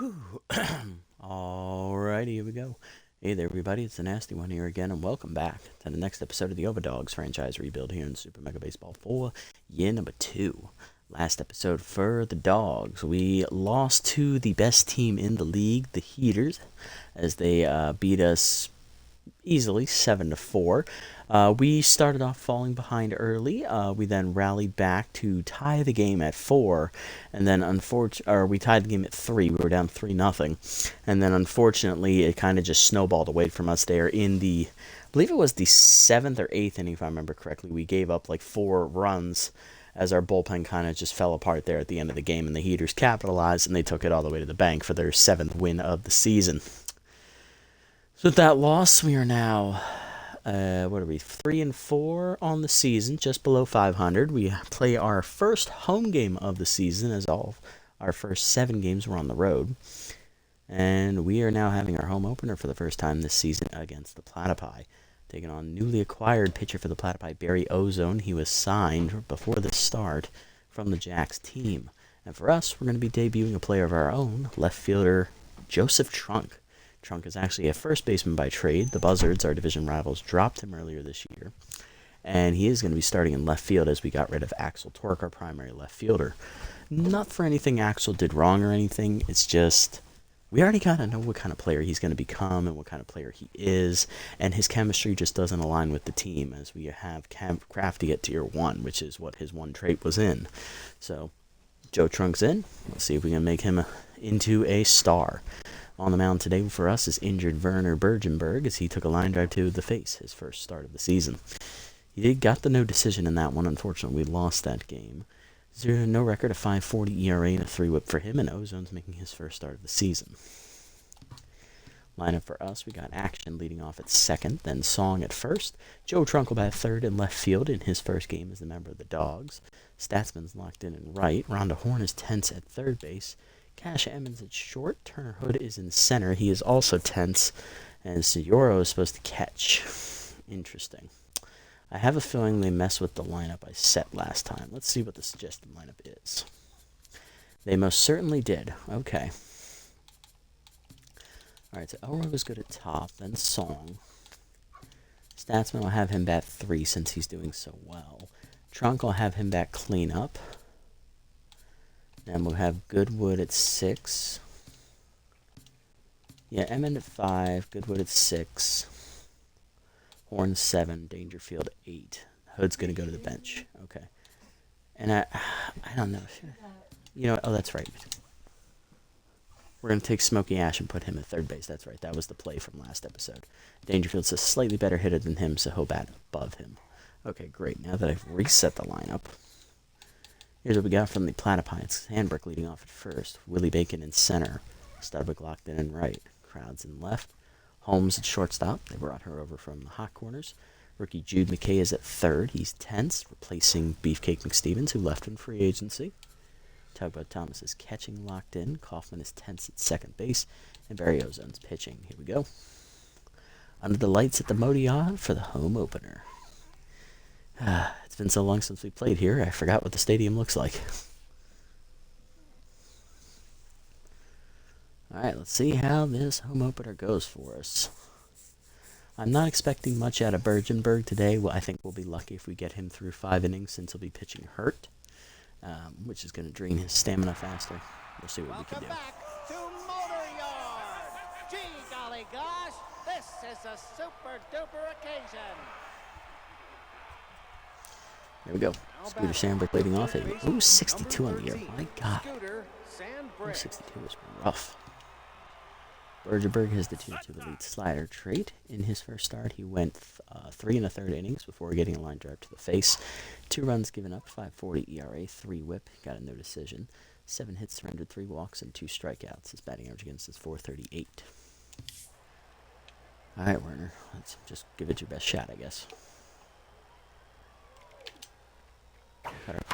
Whew. Alrighty, here we go. Hey there, everybody. It's the Nasty One here again, and welcome back to the next episode of the Overdogs franchise rebuild here in Super Mega Baseball 4, year number 2. Last episode for the Dogs. We lost to the best team in the league, the Heaters, as they beat us easily 7-4. We started off falling behind early. We then rallied back to tie the game at 4, and then we tied the game at 3. We were down 3-0, and then unfortunately it kind of just snowballed away from us there in I believe it was the 7th or 8th inning, if I remember correctly. We gave up like 4 runs as our bullpen kind of just fell apart there at the end of the game, and the Heaters capitalized and they took it all the way to the bank for their 7th win of the season. So with that loss, we are now, 3-4 on the season, just below 500. We play our first home game of the season, as all our first 7 games were on the road. And we are now having our home opener for the first time this season against the Platypi. Taking on newly acquired pitcher for the Platypi, Barry Ozone. He was signed before the start from the Jacks team. And for us, we're going to be debuting a player of our own, left fielder Joseph Trunk. Trunk is actually a first baseman by trade. The Buzzards, our division rivals, dropped him earlier this year. And he is going to be starting in left field as we got rid of Axel Torque, our primary left fielder. Not for anything Axel did wrong or anything. It's just, we already got to know what kind of player he's going to become and what kind of player he is. And his chemistry just doesn't align with the team, as we have Crafty at tier 1, which is what his one trait was in. So, Joe Trunk's in. Let's see if we can make him into a star. On the mound today for us is injured Werner Bergenberg, as he took a line drive to the face, his first start of the season. He got the no decision in that one. Unfortunately, we lost that game. No record, a 5.40 ERA and a 3 whip for him, and Ozone's making his first start of the season. Lineup for us, we got Action leading off at second, then Song at first. Joe Trunk will bat third and left field in his first game as a member of the Dogs. Statsman's locked in right. Rhonda Horn is tense at third base. Cash Emmons at short. Turner Hood is in center. He is also tense. And Sayoro is supposed to catch. Interesting. I have a feeling they messed with the lineup I set last time. Let's see what the suggested lineup is. They most certainly did. Okay. Alright, so Elroy was good at top, then Song. Statsman will have him bat 3 since he's doing so well. Trunk will have him bat cleanup. And we'll have Goodwood at 6. Yeah, Emmett at 5, Goodwood at 6. Horn 7, Dangerfield 8. Hood's going to go to the bench. Okay. And I don't know. You know, oh, that's right. We're going to take Smokey Ash and put him at third base. That's right. That was the play from last episode. Dangerfield's a slightly better hitter than him, so he'll bat above him. Okay, great. Now that I've reset the lineup, here's what we got from the Platypi. It's Sandberg leading off at first. Willie Bacon in center. Studwick locked in right. Crowds in left. Holmes at shortstop. They brought her over from the hot corners. Rookie Jude McKay is at third. He's tense, replacing Beefcake McStevens, who left in free agency. Tugboat Thomas is catching, locked in. Kaufman is tense at second base. And Barry Ozone's pitching. Here we go. Under the lights at the Modiod for the home opener. It's been so long since we played here, I forgot what the stadium looks like. Alright, let's see how this home opener goes for us. I'm not expecting much out of Bergenberg today. Well, I think we'll be lucky if we get him through 5 innings since he'll be pitching hurt, which is going to drain his stamina faster. We'll see what we can do. Back to Motor Yard. Gee golly gosh, this is a super duper occasion. There we go. Scooter Sandberg leading off at 62 on the year. My God. 62 is rough. Bergenberg has the 2-2 elite slider trait. In his first start, he went 3 1/3 innings before getting a line drive to the face. 2 runs given up, 5.40 ERA, 3 whip, got a no decision. 7 hits surrendered, 3 walks, and 2 strikeouts. His batting average against is .438. All right, Werner. Let's just give it your best shot, I guess.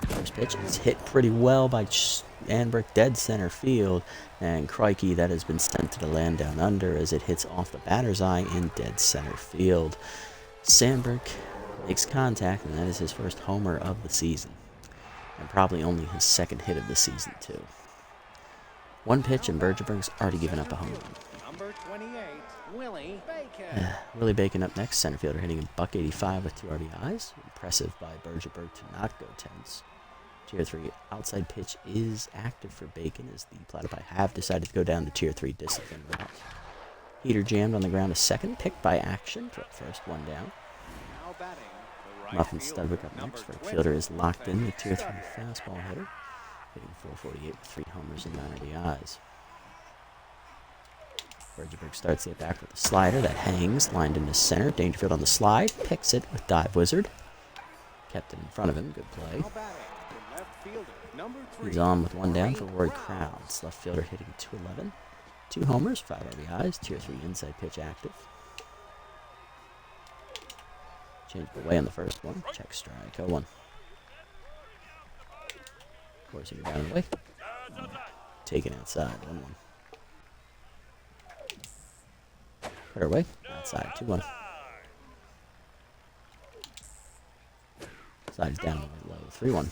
First pitch is hit pretty well by Sandberg, dead center field, and crikey, that has been sent to the land down under as it hits off the batter's eye in dead center field. Sandberg makes contact, and that is his first homer of the season, and probably only his second hit of the season too. One pitch, and Bergerberg's already given up a home run. Number 28, Willie Bacon. Willie Bacon up next, center fielder hitting a .185 with 2 RBIs. Impressive by Bergerberg to not go tense. Tier 3 outside pitch is active for Bacon as the Platypi have decided to go down the Tier 3 discipline route. Heater jammed on the ground to second, picked by Action for first, one down. Now batting, the right Muffin fielder, Studwick up number next. Right 20, fielder is locked in, the Tier 3 Studwick. fastball hitter, hitting .448 with 3 homers and 9 RBIs. Bergerberg starts the at-bat with a slider that hangs, lined into center. Dangerfield on the slide, picks it with Dive Wizard. Kept it in front of him, good play. Now batting, the left fielder, number 3. He's on with one down for Rory Crowns. Left fielder hitting .211. 2 homers, 5 RBIs, Tier 3 inside pitch active. Changed away on the first one. Check strike, 0-1. Forcing it down and away. Taken outside, 1-1. Put her away, outside, 2-1. Slides down low, 3-1.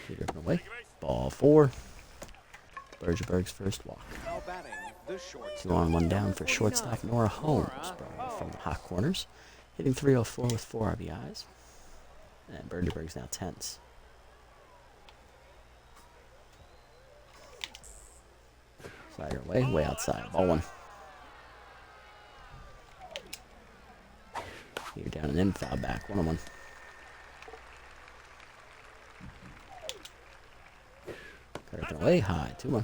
Driven away. Ball 4. Bergerberg's first walk. Now batting, the shortstop. 2 on, 1 down for shortstop Nora Holmes, brought from the hot corners, hitting .304 with 4 RBIs. And Bergerberg's now tense. Slider away, way outside. Ball 1. Here down and in, foul back, 1-1. Cut up and away, high, 2-1.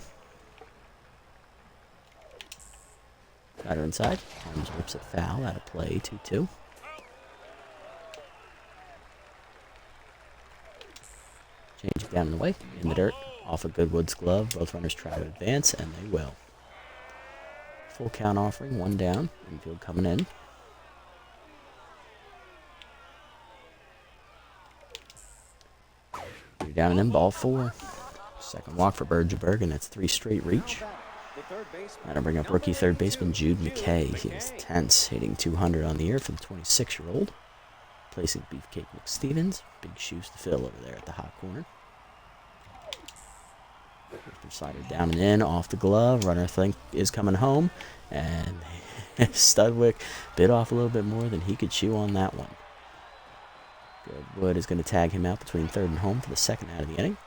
Got her inside. Holmes rips it foul, out of play, 2-2. Change it down and away, in the dirt, off a Goodwood's glove. Both runners try to advance, and they will. Full count offering, 1 down. Infield coming in. You're down and in, ball 4. Second walk for Bergerberg, and that's 3 straight reach. The third baseman, That'll bring up rookie third baseman Jude McKay. He is tense, hitting .200 on the year for the 26-year-old. Placing Beefcake McStevens. Big shoes to fill over there at the hot corner. Slider down and in, off the glove. Runner think is coming home. And Studwick bit off a little bit more than he could chew on that one. Goodwood is going to tag him out between third and home for the second out of the inning.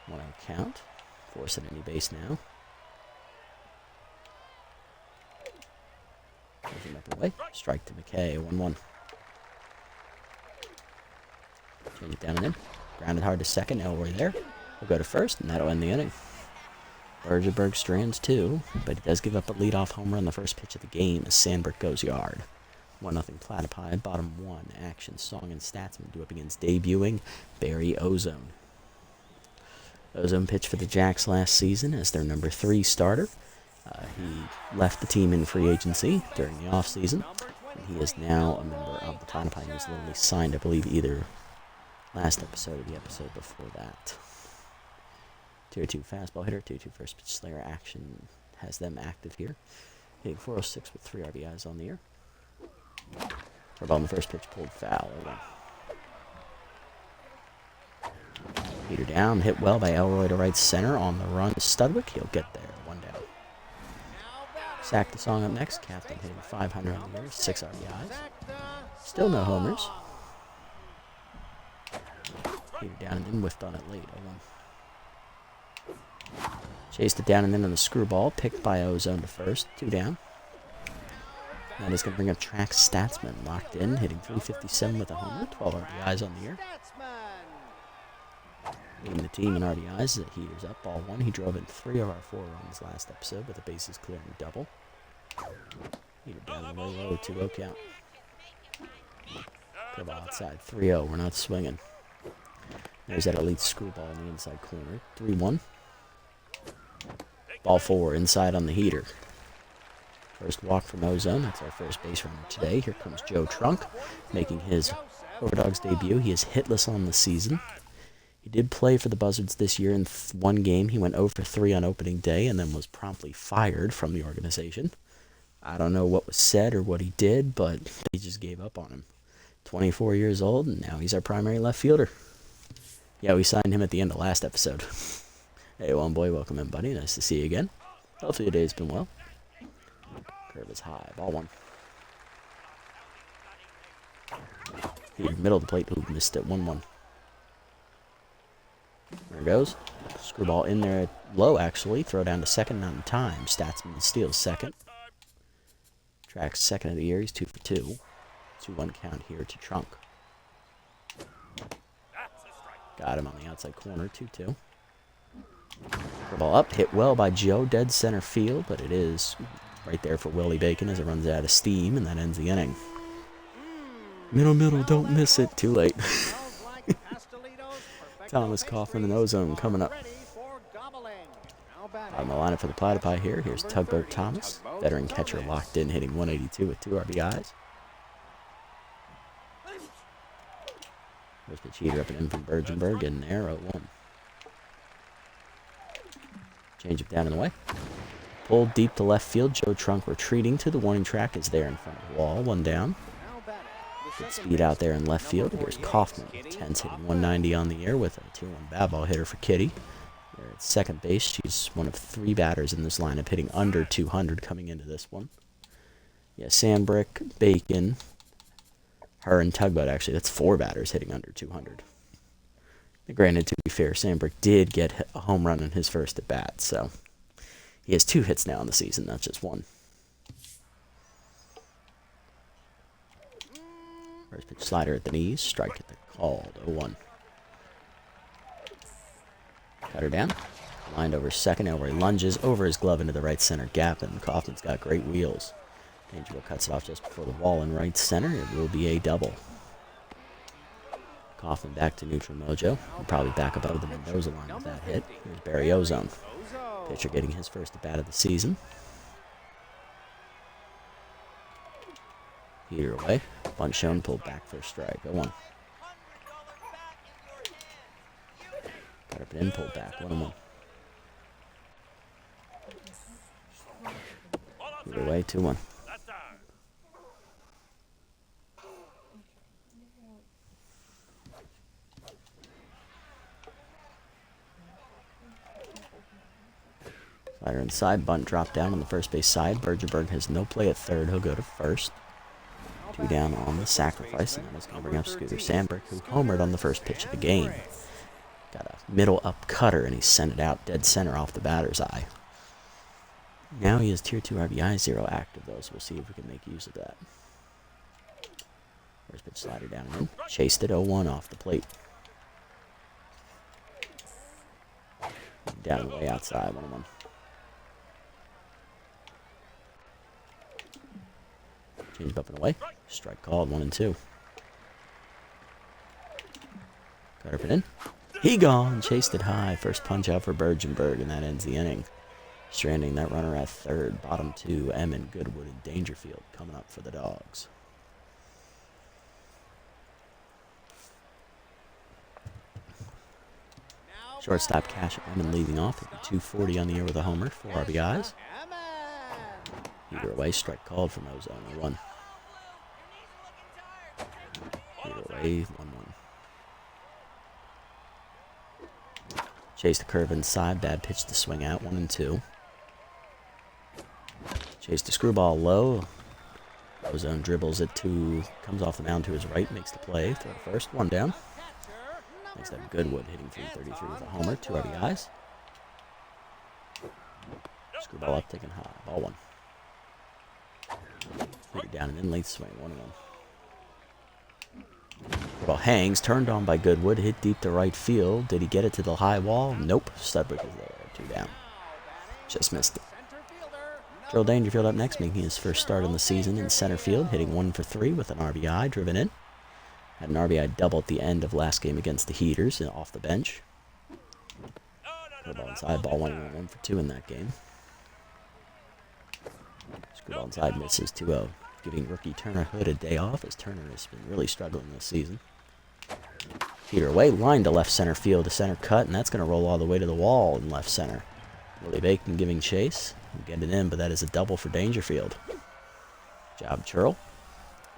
1-out count. Force at any base now. Goes him up and away. Strike to McKay, 1-1. Change it down and in. Grounded hard to second. Elroy there. We'll go to first, and that'll end the inning. Bergerberg strands 2, but he does give up a leadoff homer on the first pitch of the game as Sandberg goes yard. 1-0 Platypi, bottom 1. Action, Song, and Statsman do up against debuting Barry Ozone. Ozone pitched for the Jacks last season as their number 3 starter. He left the team in free agency during the offseason, and he is now a member of the Platypi. He was literally signed, I believe, either last episode or the episode before that. Tier 2 fastball hitter, Tier 2 first pitch slayer. Action has them active here. Hitting .406 with 3 RBIs on the year. For ball on the first pitch, pulled foul. Heater down, hit well by Elroy to right center. On the run to Studwick, he'll get there. 1 down. Sack the Song up next. Captain hitting .500 on the year, 6 RBIs. Still no homers. Heater down and in, whiffed on it late. 0-1. Chased it down and in on the screwball, picked by Ozone to first. 2 down. That is going to bring up Track Statsman, locked in, hitting .357 with a homer, 12 RBIs on the year. Leading the team in RBIs, the Heater's up, ball 1. He drove in 3 of our 4 runs last episode with a bases clearing double. Heater down the way low, 2-0 count. Curveball outside, 3-0, we're not swinging. There's that elite screwball in the inside corner, 3-1. Ball 4, inside on the Heater. First walk from Ozone. That's our first base runner today. Here comes Joe Trunk, making his Overdogs debut. He is hitless on the season. He did play for the Buzzards this year in 1 game. He went 0 for 3 on opening day and then was promptly fired from the organization. I don't know what was said or what he did, but they just gave up on him. 24 years old, and now he's our primary left fielder. Yeah, we signed him at the end of last episode. Hey, one boy, welcome in, buddy. Nice to see you again. Hopefully your day's been well. Curve is high. Ball one. Here, middle of the plate. Ooh, missed it. 1-1. There it goes. Screwball in there low, actually. Throw down to second, not in time. Statsman steals second. Tracks second of the year. He's 2 for 2. 2-1 count here to Trunk. Got him on the outside corner. 2-2. Ball up. Hit well by Joe. Dead center field, but it is right there for Willie Bacon as it runs out of steam, and that ends the inning. Middle, don't miss it. Too late. Thomas Kaufman and Ozone coming up. On the lineup for the Platypi here. Here's Tugboat Thomas, veteran catcher locked in, hitting 182 with 2 RBIs. There's the cheater up and in from Bergenberg, and there, 0-1. Change it down in the way. Pulled deep to left field. Joe Trunk retreating to the warning track is there in front of the wall. 1 down. Good speed out there in left field. Here's Kaufman. Tense hitting 190 on the air with a 2-1 bad ball hitter for Kitty. There at second base. She's one of 3 batters in this lineup hitting under 200 coming into this one. Yeah, Sandbrick, Bacon, her and Tugboat actually. That's 4 batters hitting under 200. Granted, to be fair, Sandbrick did get a home run in his first at bat, so he has 2 hits now in the season, not just 1. First pitch slider at the knees, strike at the called, 0-1. Cutter down, lined over second, where he lunges over his glove into the right center gap, and Kaufman's got great wheels. Dangerfield cuts it off just before the wall in right center. It will be a double. Kaufman back to neutral mojo. He'll probably back up out of the Mendoza line with that hit. Here's Barry Ozone. Pitcher getting his first at bat of the season. Heater away. Bunt shown, pulled back for a strike. 0-1. Got up and in, pulled back. 1-1. Heater away, 2-1. Slider inside, bunt drop down on the first base side. Bergerberg has no play at third. He'll go to first. 2 down on the sacrifice, and that's going to bring up Scooter Sandberg, who homered on the first pitch of the game. Got a middle up cutter, and he sent it out dead center off the batter's eye. Now he has tier 2 RBI, 0 active, though, so we'll see if we can make use of that. First pitch slider down and in. Chased it 0-1 off the plate. Down the way outside, 1-1. Change up and away. Strike called, 1-2. Cut up and in. He gone. Chased it high. First punch out for Bergenberg, and that ends the inning. Stranding that runner at third. Bottom 2, Emmon, Goodwood, and Dangerfield coming up for the Dogs. Shortstop Cash Emmon leading off at 240 on the year with a homer, 4 RBIs. Heater away, strike called from Ozone, 1. Heater away, 1-1. Chase the curve inside, bad pitch to swing out, 1-2. Chase the screwball low. Ozone dribbles it to, comes off the mound to his right, makes the play, throw to first, 1 down. Next up, Goodwood hitting 333 with a homer, 2 RBIs. Screwball up, taken high, ball 1. Put it down and in, late swing, 1-1. Ball hangs, turned on by Goodwood, hit deep to right field. Did he get it to the high wall? Nope. Studwick is there, 2 down. Just missed it. Joel Dangerfield up next, making his first start in the season in center field, hitting 1 for 3 with an RBI driven in. Had an RBI double at the end of last game against the Heaters off the bench. Ball inside, ball 1 for 2 in that game. Screwball inside, misses 2-0, giving rookie Turner Hood a day off, as Turner has been really struggling this season. Heater away, line to left center field, a center cut, and that's going to roll all the way to the wall in left center. Willie Bacon giving chase. We'll get it in, but that is a double for Dangerfield. Good job, Churl.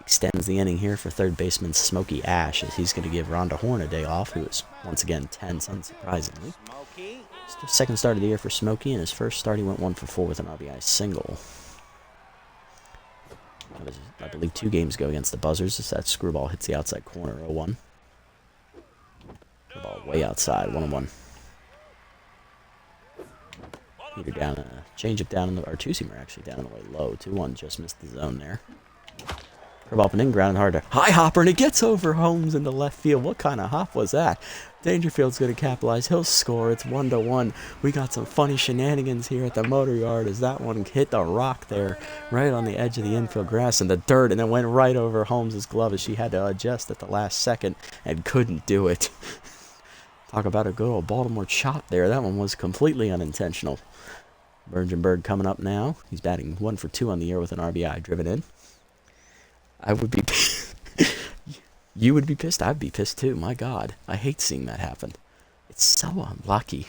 extends the inning here for third baseman Smokey Ash, as he's going to give Rhonda Horn a day off, who is once again tense, unsurprisingly. It's the second start of the year for Smokey, and his first start he went 1 for 4 with an RBI single. I believe 2 games ago against the Buzzers, as that screwball hits the outside corner, 0-1. The ball way outside, 1-1. Heater down, change-up down in the, or two-seamer actually down in the way low, 2-1, just missed the zone there. Curve up and in, ground hard to high hopper, and it gets over Holmes into left field. What kind of hop was that? Dangerfield's going to capitalize. He'll score. It's 1-1. We got some funny shenanigans here at the motor yard as that one hit the rock there right on the edge of the infield grass in the dirt, and it went right over Holmes's glove as she had to adjust at the last second and couldn't do it. Talk about a good old Baltimore chop there. That one was completely unintentional. Bergenberg coming up now. He's batting 1 for 2 on the year with an RBI driven in. I would be you would be pissed. I'd be pissed too. My God. I hate seeing that happen. It's so unlucky.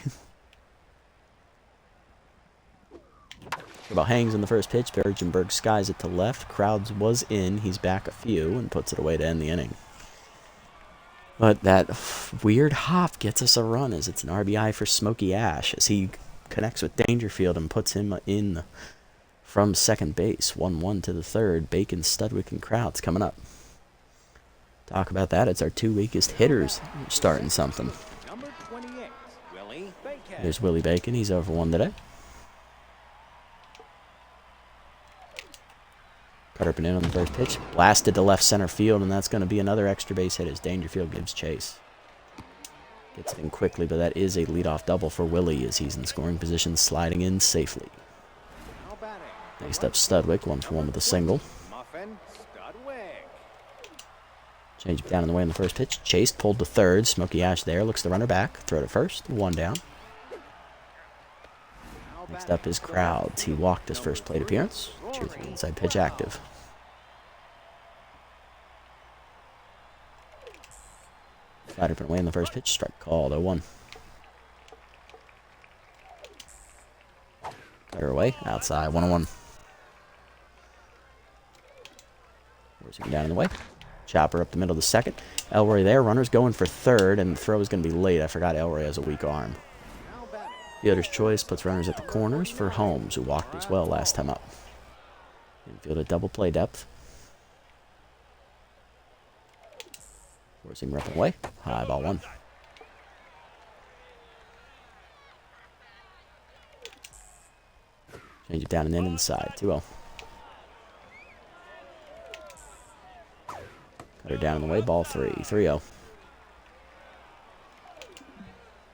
About hangs in the first pitch. Bergenberg skies it to left. Crowds was in. He's back a few and puts it away to end the inning. But that weird hop gets us a run as it's an RBI for Smokey Ash as he connects with Dangerfield and puts him in from second base. 1-1 to the third. Bacon, Studwick, and Krauts coming up. Talk about that. It's our 2 weakest hitters starting something. Number 28, Willie Bacon. There's Willie Bacon. He's over 1 today. Cutter up and in on the first pitch. Blasted to left center field, and that's going to be another extra base hit as Dangerfield gives chase. Gets it in quickly, but that is a leadoff double for Willie as he's in scoring position, sliding in safely. Next up, Studwick, 1 for 1 with a single. Change it down in the way on the first pitch. Chased, pulled to third. Smokey Ash there, looks the runner back. Throw to first, 1 down. Next up is Crowds. He walked his first plate appearance. 2-3 inside pitch active. Slider up and away in the first pitch. Strike called, 0-1. Cutter away, outside, 1-1. Forcing down in the way. Chopper up the middle of the second. Elroy there. Runner's going for third, and the throw is going to be late. I forgot Elroy has a weak arm. Fielder's choice puts runners at the corners for Holmes, who walked as well last time up. Infield at double play depth. Forcing rep away. High ball 1. Change it down and in inside. 2-0. Cutter down in the way. Ball 3. 3-0.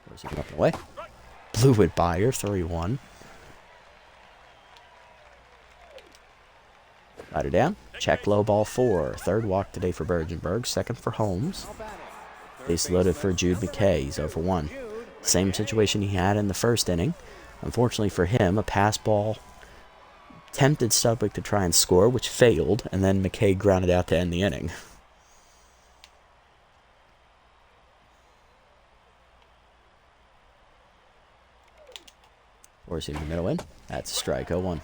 Forcing up and away. Blew it by her. 3-1. Rider down. Check low, ball 4. Third walk today for Bergenberg. Second for Holmes. Base loaded for Jude McKay. He's over 1. Same situation he had in the first inning. Unfortunately for him, a pass ball tempted Studwick to try and score, which failed, and then McKay grounded out to end the inning. Forcing the middle in. That's a strike, 0-1.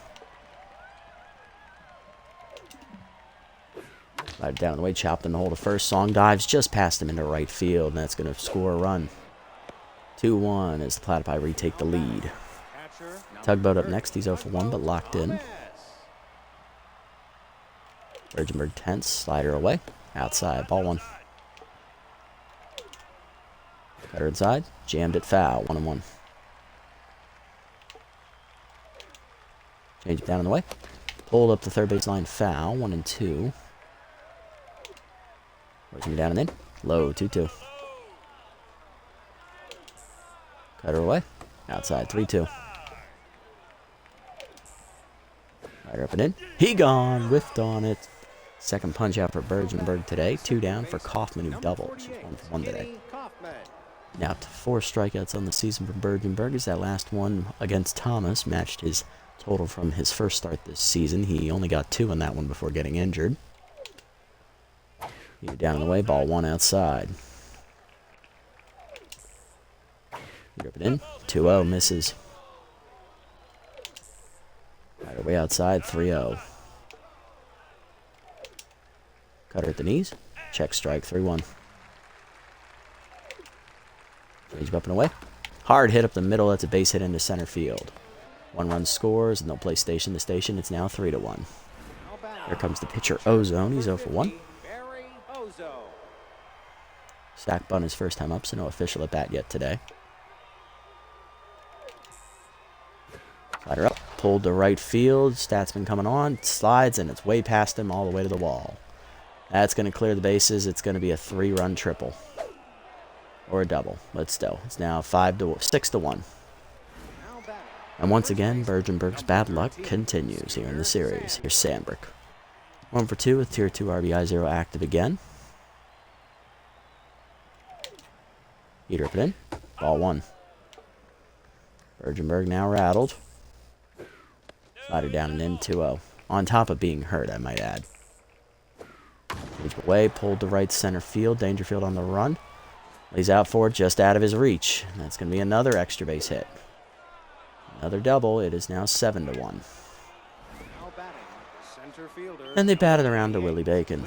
Right down the way, chopped in the hole to first. Song dives just past him into right field, and that's going to score a run. 2-1 as the Platypi retake the lead. Tugboat up next. He's 0 for 1, but locked in. Bergenberg tense. Slider away. Outside. Ball 1. Cutter inside. Jammed it foul. 1-1. Change it down in the way. Pulled up the third baseline foul. 1-2. Working down and in. Low. 2-2. Cutter away. Outside. 3-2. Rider up and in. He gone. Whiffed on it. Second punch out for Bergenberg today. 2 down for Kaufman, who doubled. She's 1 for 1 today. Now to 4 strikeouts on the season for Bergenberg, as that last one against Thomas matched his total from his first start this season. He only got 2 in that one before getting injured. Heater down in the way. Ball 1 outside. Heater up and in. 2-0. Misses. Right away outside. 3-0. Cutter at the knees. Check strike, 3-1. Change up and away. Hard hit up the middle. That's a base hit into center field. 1 run scores, and they'll play station to station. It's now 3-1. Here comes the pitcher, Ozone. He's 0 for 1. Sack bunt his first time up, so no official at bat yet today. Slider up, pulled to right field. Statsman coming on, slides, and it's way past him all the way to the wall. That's going to clear the bases. It's going to be a 3-run triple. Or a double, but still. It's now 6-1. And once again, Bergenberg's bad luck continues here in the series. Here's Sandberg. 1 for 2 with Tier 2 RBI 0 active again. Heater up and in. Ball 1. Bergenberg now rattled. Slider down and in, 2-0. On top of being hurt, I might add. Moves away, pulled to right center field. Dangerfield on the run. Lays out for it, just out of his reach. That's going to be another extra base hit. Another double. It is now 7-1. And they batted around to Willie Bacon.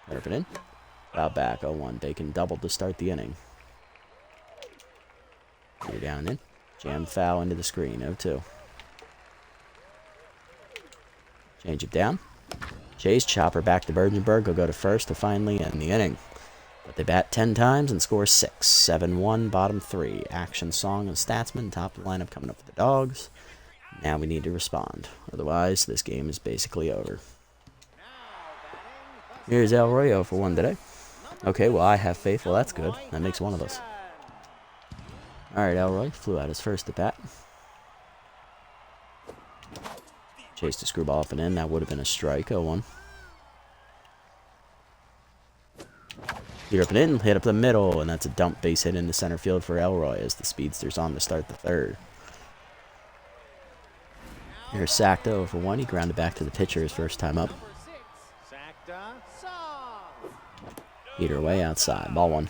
Up and in. Foul back, 0-1. Bacon doubled to start the inning. You're down and in. Jam foul into the screen, 0-2. Change it down. Chase, chopper back to Bergenberg. He'll go to first to finally end the inning. But they bat 10 times and score 6. 7-1, bottom 3. Action song and Statsman, top of the lineup coming up for the Dogs. Now we need to respond. Otherwise, this game is basically over. Here's Elroy, 0 for 1 today. Okay, well, I have faith. Well, that's good. That makes one of us. Alright, Elroy flew out his first at bat. Chased a screwball off and in. That would have been a strike. 0-1. Here up and in. Hit up the middle. And that's a dump base hit into center field for Elroy as the speedster's on to start the third. Here's sacked 0 for 1. He grounded back to the pitcher his first time up. Heater away outside. Ball 1.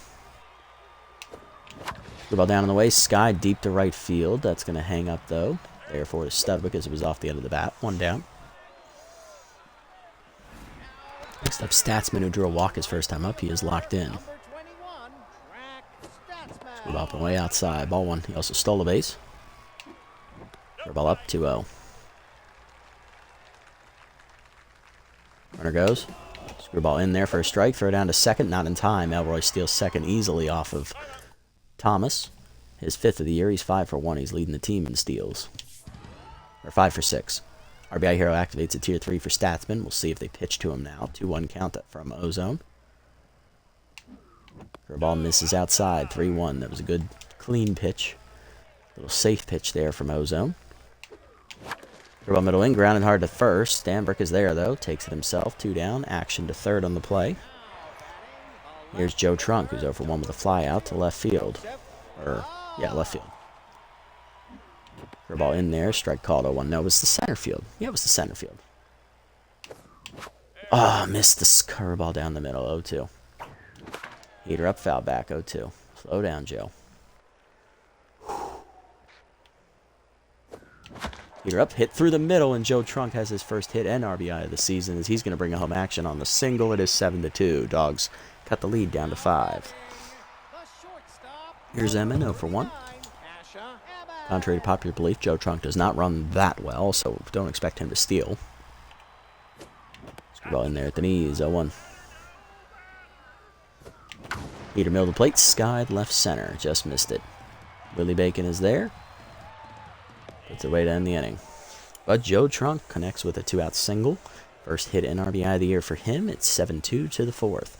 Screwball down on the way. Sky deep to right field. That's going to hang up though. Therefore, the stub because it was off the end of the bat. 1 down. Next up, Statsman, who drew a walk his first time up. He is locked in. Screwball up and way outside. Ball 1. He also stole a base. Ball up, 2-0. Runner goes. Screwball in there for a strike. Throw down to second. Not in time. Elroy steals second easily off of Thomas. His 5th of the year. He's 5 for 1. He's leading the team in steals. Or 5 for 6. RBI Hero activates a Tier 3 for Statsman. We'll see if they pitch to him now. 2-1 count from Ozone. Curveball misses outside. 3-1. That was a good, clean pitch. Little safe pitch there from Ozone. Curveball middle in. Grounded hard to first. Stanbrick is there, though. Takes it himself. 2 down. Action to third on the play. Here's Joe Trunk, who's 0 for 1 with a fly out to left field. Left field. Curveball in there. Strike called 0-1. No, it was the center field. Yeah, it was the center field. Oh, missed the curveball down the middle. 0-2. Heater up, foul back. 0-2. Slow down, Joe. Heater up, hit through the middle, and Joe Trunk has his first hit and RBI of the season as he's going to bring a home action on the single. It is 7-2. Dogs cut the lead down to 5. Here's Emmett, 0 for 1. Contrary to popular belief, Joe Trunk does not run that well, so don't expect him to steal. Screwball in there at the knees, 0-1. Heater middle of the plate, skied left center, just missed it. Willie Bacon is there. Puts it away to end the inning. But Joe Trunk connects with a 2-out single. First hit and RBI of the year for him. It's 7-2 to the 4th.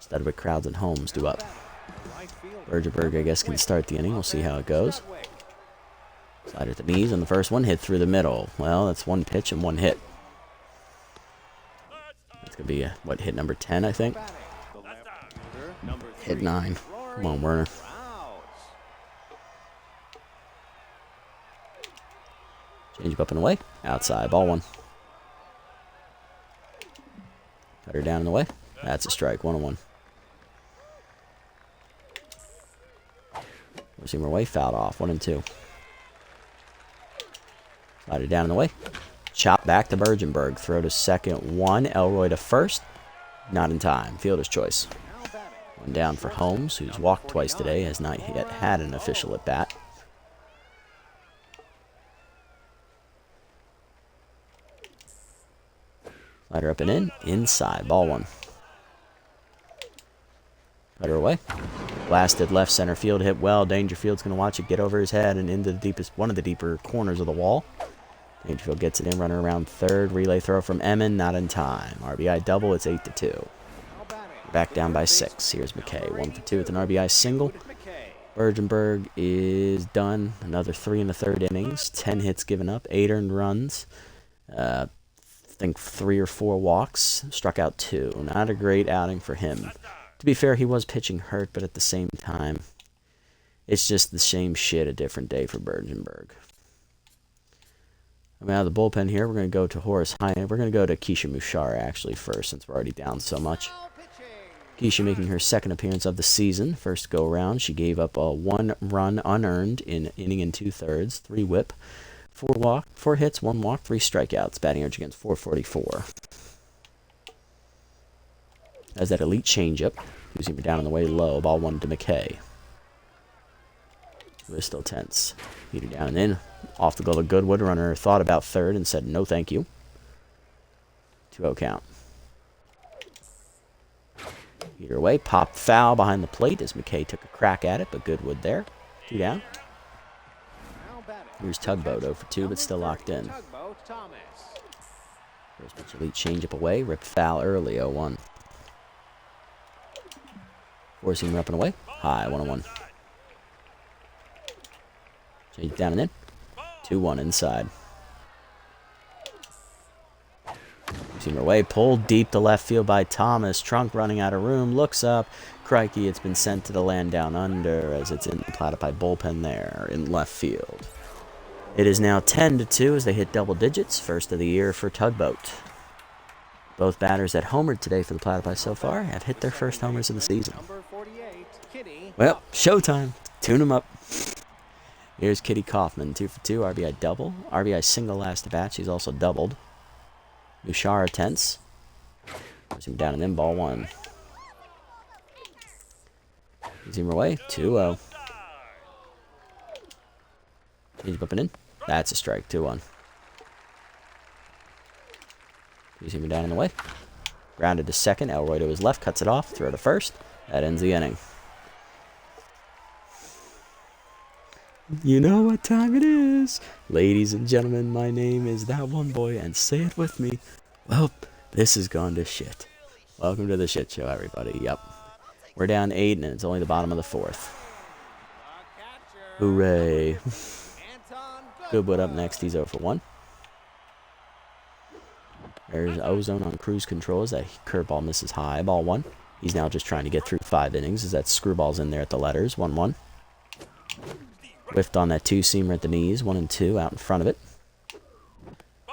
Studwick, Crowds, and Holmes do up. Bergerberg, I guess, can start the inning. We'll see how it goes. Slider at the knees on the first one. Hit through the middle. Well, that's 1 pitch and 1 hit. That's going to be, hit number 10, I think? Hit 9. Come on, Werner. Change up and away. Outside. Ball 1. Cutter down and away. That's a strike. 1-1. Receiver away. Fouled off. 1-2. Slide it down in the way. Chop back to Bergenberg. Throw to second one. Elroy to first. Not in time. Fielder's choice. One down for Holmes, who's walked twice today, has not yet had an official at bat. Slider up and in. Inside. Ball one. Cutter away. Blasted left center field. Hit well. Dangerfield's going to watch it get over his head and into the deepest, one of the deeper corners of the wall. Dangerfield gets it in. Runner around third. Relay throw from Emmon. Not in time. RBI double. It's 8-2. Back down by 6. Here's McKay. 1 for 2 with an RBI single. Bergenberg is done. Another 3 in the third innings. 10 hits given up. 8 earned runs. I think 3 or 4 walks. Struck out 2. Not a great outing for him. To be fair, he was pitching hurt, but at the same time, it's just the same shit a different day for Bergenberg. I'm out of the bullpen here. We're going to go to Horace Heine. We're going to go to Keisha Mushara, actually, first, since we're already down so much. Keisha making her second appearance of the season. First go-around, she gave up a 1 run unearned in inning and 2/3, 3 whip, 4 hits, 1 walk, 3 strikeouts. Batting average against .444. Has that elite changeup. Losing her down on the way low. Ball 1 to McKay. We're still tense. Heater down and in. Off the glove of Goodwood. Runner thought about third and said no thank you. 2-0 count. Heater away. Popped foul behind the plate as McKay took a crack at it, but Goodwood there. 2 down. Here's Tugboat 0 for 2, but still locked in. First pitch elite changeup away. Ripped foul early. 0-1. Forcing him up and away. High. 1-1. Change down and in. 2-1 inside. Seen her away. Pulled deep to left field by Thomas. Trunk running out of room. Looks up. Crikey, it's been sent to the land down under as it's in the Platypi bullpen there in left field. It is now 10-2 as they hit double digits. First of the year for Tugboat. Both batters that homered today for the Platypi so far have hit their first homers of the season. Well, showtime. Tune them up. Here's Kitty Kaufman, 2 for 2, RBI double. RBI single last at bat. She's also doubled. Mushara tense. Puts him down and in. Ball 1. He's him away. 2-0. He's up and in. That's a strike. 2-1. He's him down in the way. Grounded to second. Elroy to his left. Cuts it off. Throw to first. That ends the inning. You know what time it is. Ladies and gentlemen, my name is That One Boy, and say it with me. Well, this has gone to shit. Welcome to the shit show, everybody. Yep. We're down 8, and it's only the bottom of the 4th. Hooray. Goodwood up next. He's 0 for 1. There's Ozone on cruise control as that curveball misses high. Ball 1. He's now just trying to get through 5 innings as that screwball's in there at the letters. 1-1. Whiffed on that 2-seamer at the knees. 1 and 2 out in front of it.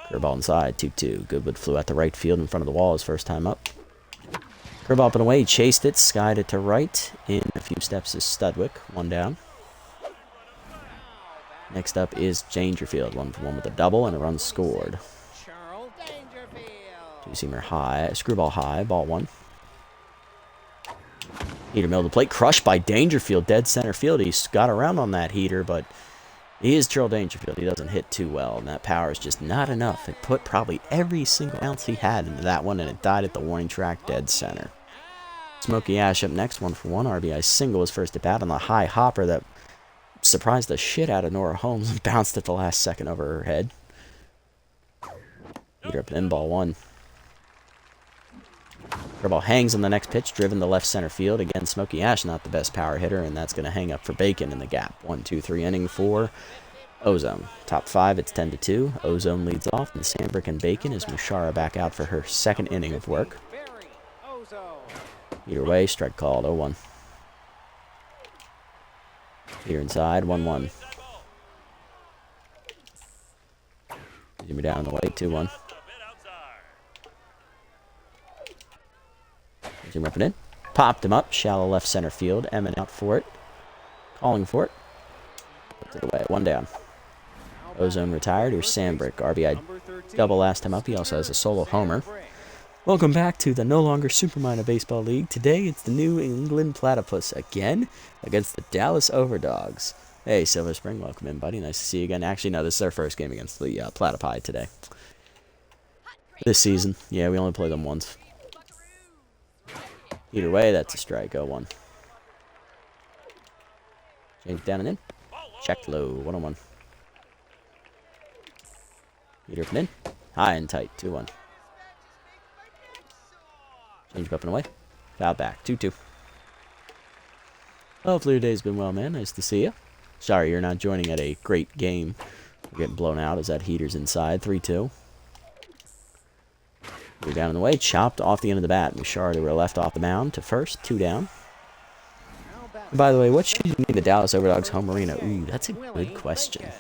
Curveball inside. 2-2. Goodwood flew out to right field in front of the wall his first time up. Curveball up and away. Chased it. Skied it to right. In a few steps is Studwick. 1 down. Next up is Dangerfield. 1 for 1 with a double and a run scored. 2-seamer high. Screwball high. Ball 1. Heater middle of the plate, crushed by Dangerfield, dead center field. He's got around on that heater, but he is Terrell Dangerfield. He doesn't hit too well, and that power is just not enough. It put probably every single ounce he had into that one, and it died at the warning track, dead center. Smokey Ash up next, 1 for 1. RBI single his first at bat on the high hopper that surprised the shit out of Nora Holmes and bounced at the last second over her head. Heater up and in, ball 1. Curveball hangs on the next pitch, driven to left center field. Again, Smokey Ash, not the best power hitter, and that's going to hang up for Bacon in the gap. 1-2-3 inning for Ozone. Top 5, it's 10-2. Ozone leads off, and Sandbrick and Bacon as Mushara back out for her second inning of work. Either way, strike called. 0-1. Here inside, 1-1. Zoom down the way, 2-1. Zoom up and in. Popped him up. Shallow left center field. Emmett out for it. Calling for it. Puts it away. 1 down. Ozone retired. Here's Sandbrick. RBI double last time up. He also has a solo homer. Welcome back to the no longer Super Minor Baseball League. Today it's the New England Platypus again against the Dallas Overdogs. Hey, Silver Spring, welcome in, buddy. Nice to see you again. Actually, no, this is our first game against the Platypi today. This season. Yeah, we only played them once. Either way, that's a strike. 0-1. Change down and in. Check low. 1-1. Heater up and in. High and tight. 2-1. Change up and away. Foul back. 2-2. Hopefully your day's been well, man. Nice to see you. Sorry you're not joining at a great game. We're getting blown out as that heater's inside. 3-2. We're down in the way. Chopped off the end of the bat. Bouchard, who were left off the mound to first. 2 down. And by the way, what should you name the Dallas Overdogs home arena? Ooh, that's a good question.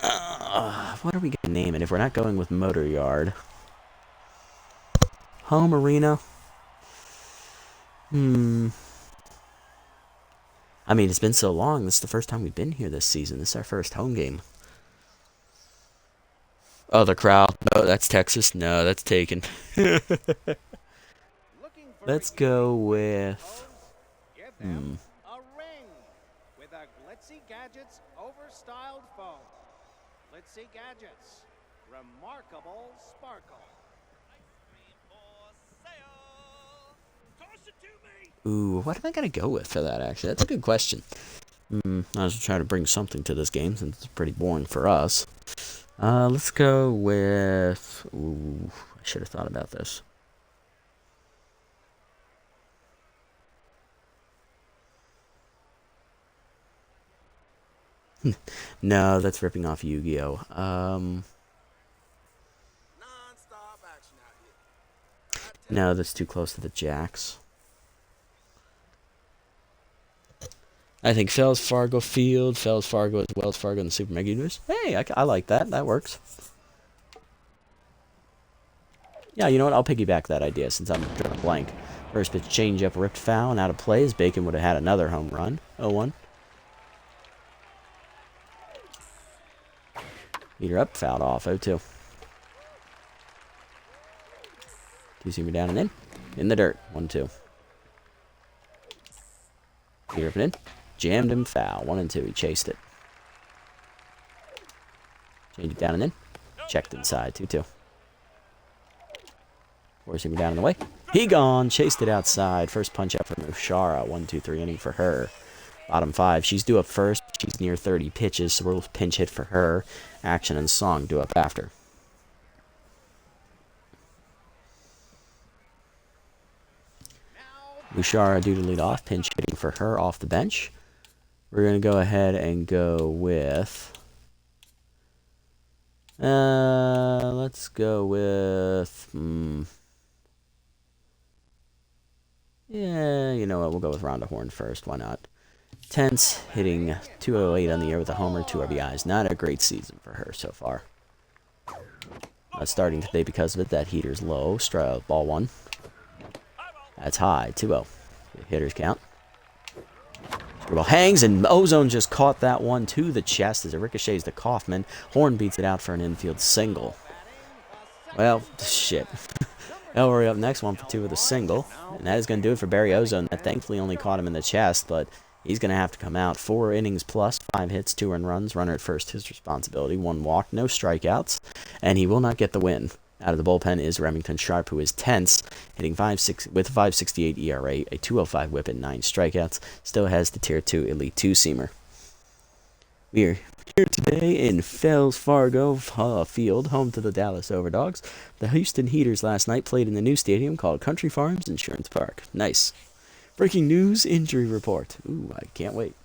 What are we going to name it if we're not going with Motor Yard? Home arena? I mean, it's been so long. This is the first time we've been here this season. This is our first home game. Oh, the crowd. No, that's Texas. No, that's taken. Let's go with... A ring with a Glitzy Gadgets overstyled phone. Glitzy Gadgets. Remarkable sparkle. Ooh, what am I going to go with for that, actually? That's a good question. I was trying to bring something to this game since it's pretty boring for us. Let's go with... Ooh, I should have thought about this. No, that's ripping off Yu-Gi-Oh! No, that's too close to the Jacks. I think Fells Fargo Field, Fells Fargo is Wells Fargo and the Super Mega Universe. Hey, I like that. That works. Yeah, you know what? I'll piggyback that idea since I'm drawing a blank. First pitch change-up, ripped foul, and out of play as Bacon would have had another home run. 0-1. Heater up, fouled off. 0-2. 2-seamer down and in the dirt. 1-2. Heater up and in. Jammed him, foul. 1-2. He chased it. Change it down and in. Checked inside. 2-2. 4-seamer down and away. He gone. Chased it outside. First punch out from Ushara. 1-2-3 inning for her. Bottom 5. She's due up first. She's near 30 pitches, so we'll pinch hit for her. Action and Song due up after. Ushara due to lead off. Pinch hitting for her off the bench. We're going to go ahead and go with... let's go with... Yeah, you know what? We'll go with Rhonda Horn first. Why not? Tense, hitting 208 on the year with a homer, 2 RBIs. Not a great season for her so far. Starting today because of it. That heater's low. Ball 1. That's high. 2-0. Hitters count. Ball hangs, and Ozone just caught that one to the chest as it ricochets to Kaufman. Horn beats it out for an infield single. Well, shit. Elroy up next, 1-for-2 with a single. And that is going to do it for Barry Ozone. That thankfully only caught him in the chest, but he's going to have to come out. 4 innings plus, 5 hits, 2 earned runs. Runner at first, his responsibility. 1 walk, no strikeouts. And he will not get the win. Out of the bullpen is Remington Sharp, who is tense, hitting with a 5.68 ERA, a 2.05 whip, and 9 strikeouts. Still has the Tier 2 Elite 2-seamer. We are here today in Fells Fargo Field, home to the Dallas Overdogs. The Houston Heaters last night played in the new stadium called Country Farms Insurance Park. Nice. Breaking news, injury report. Ooh, I can't wait.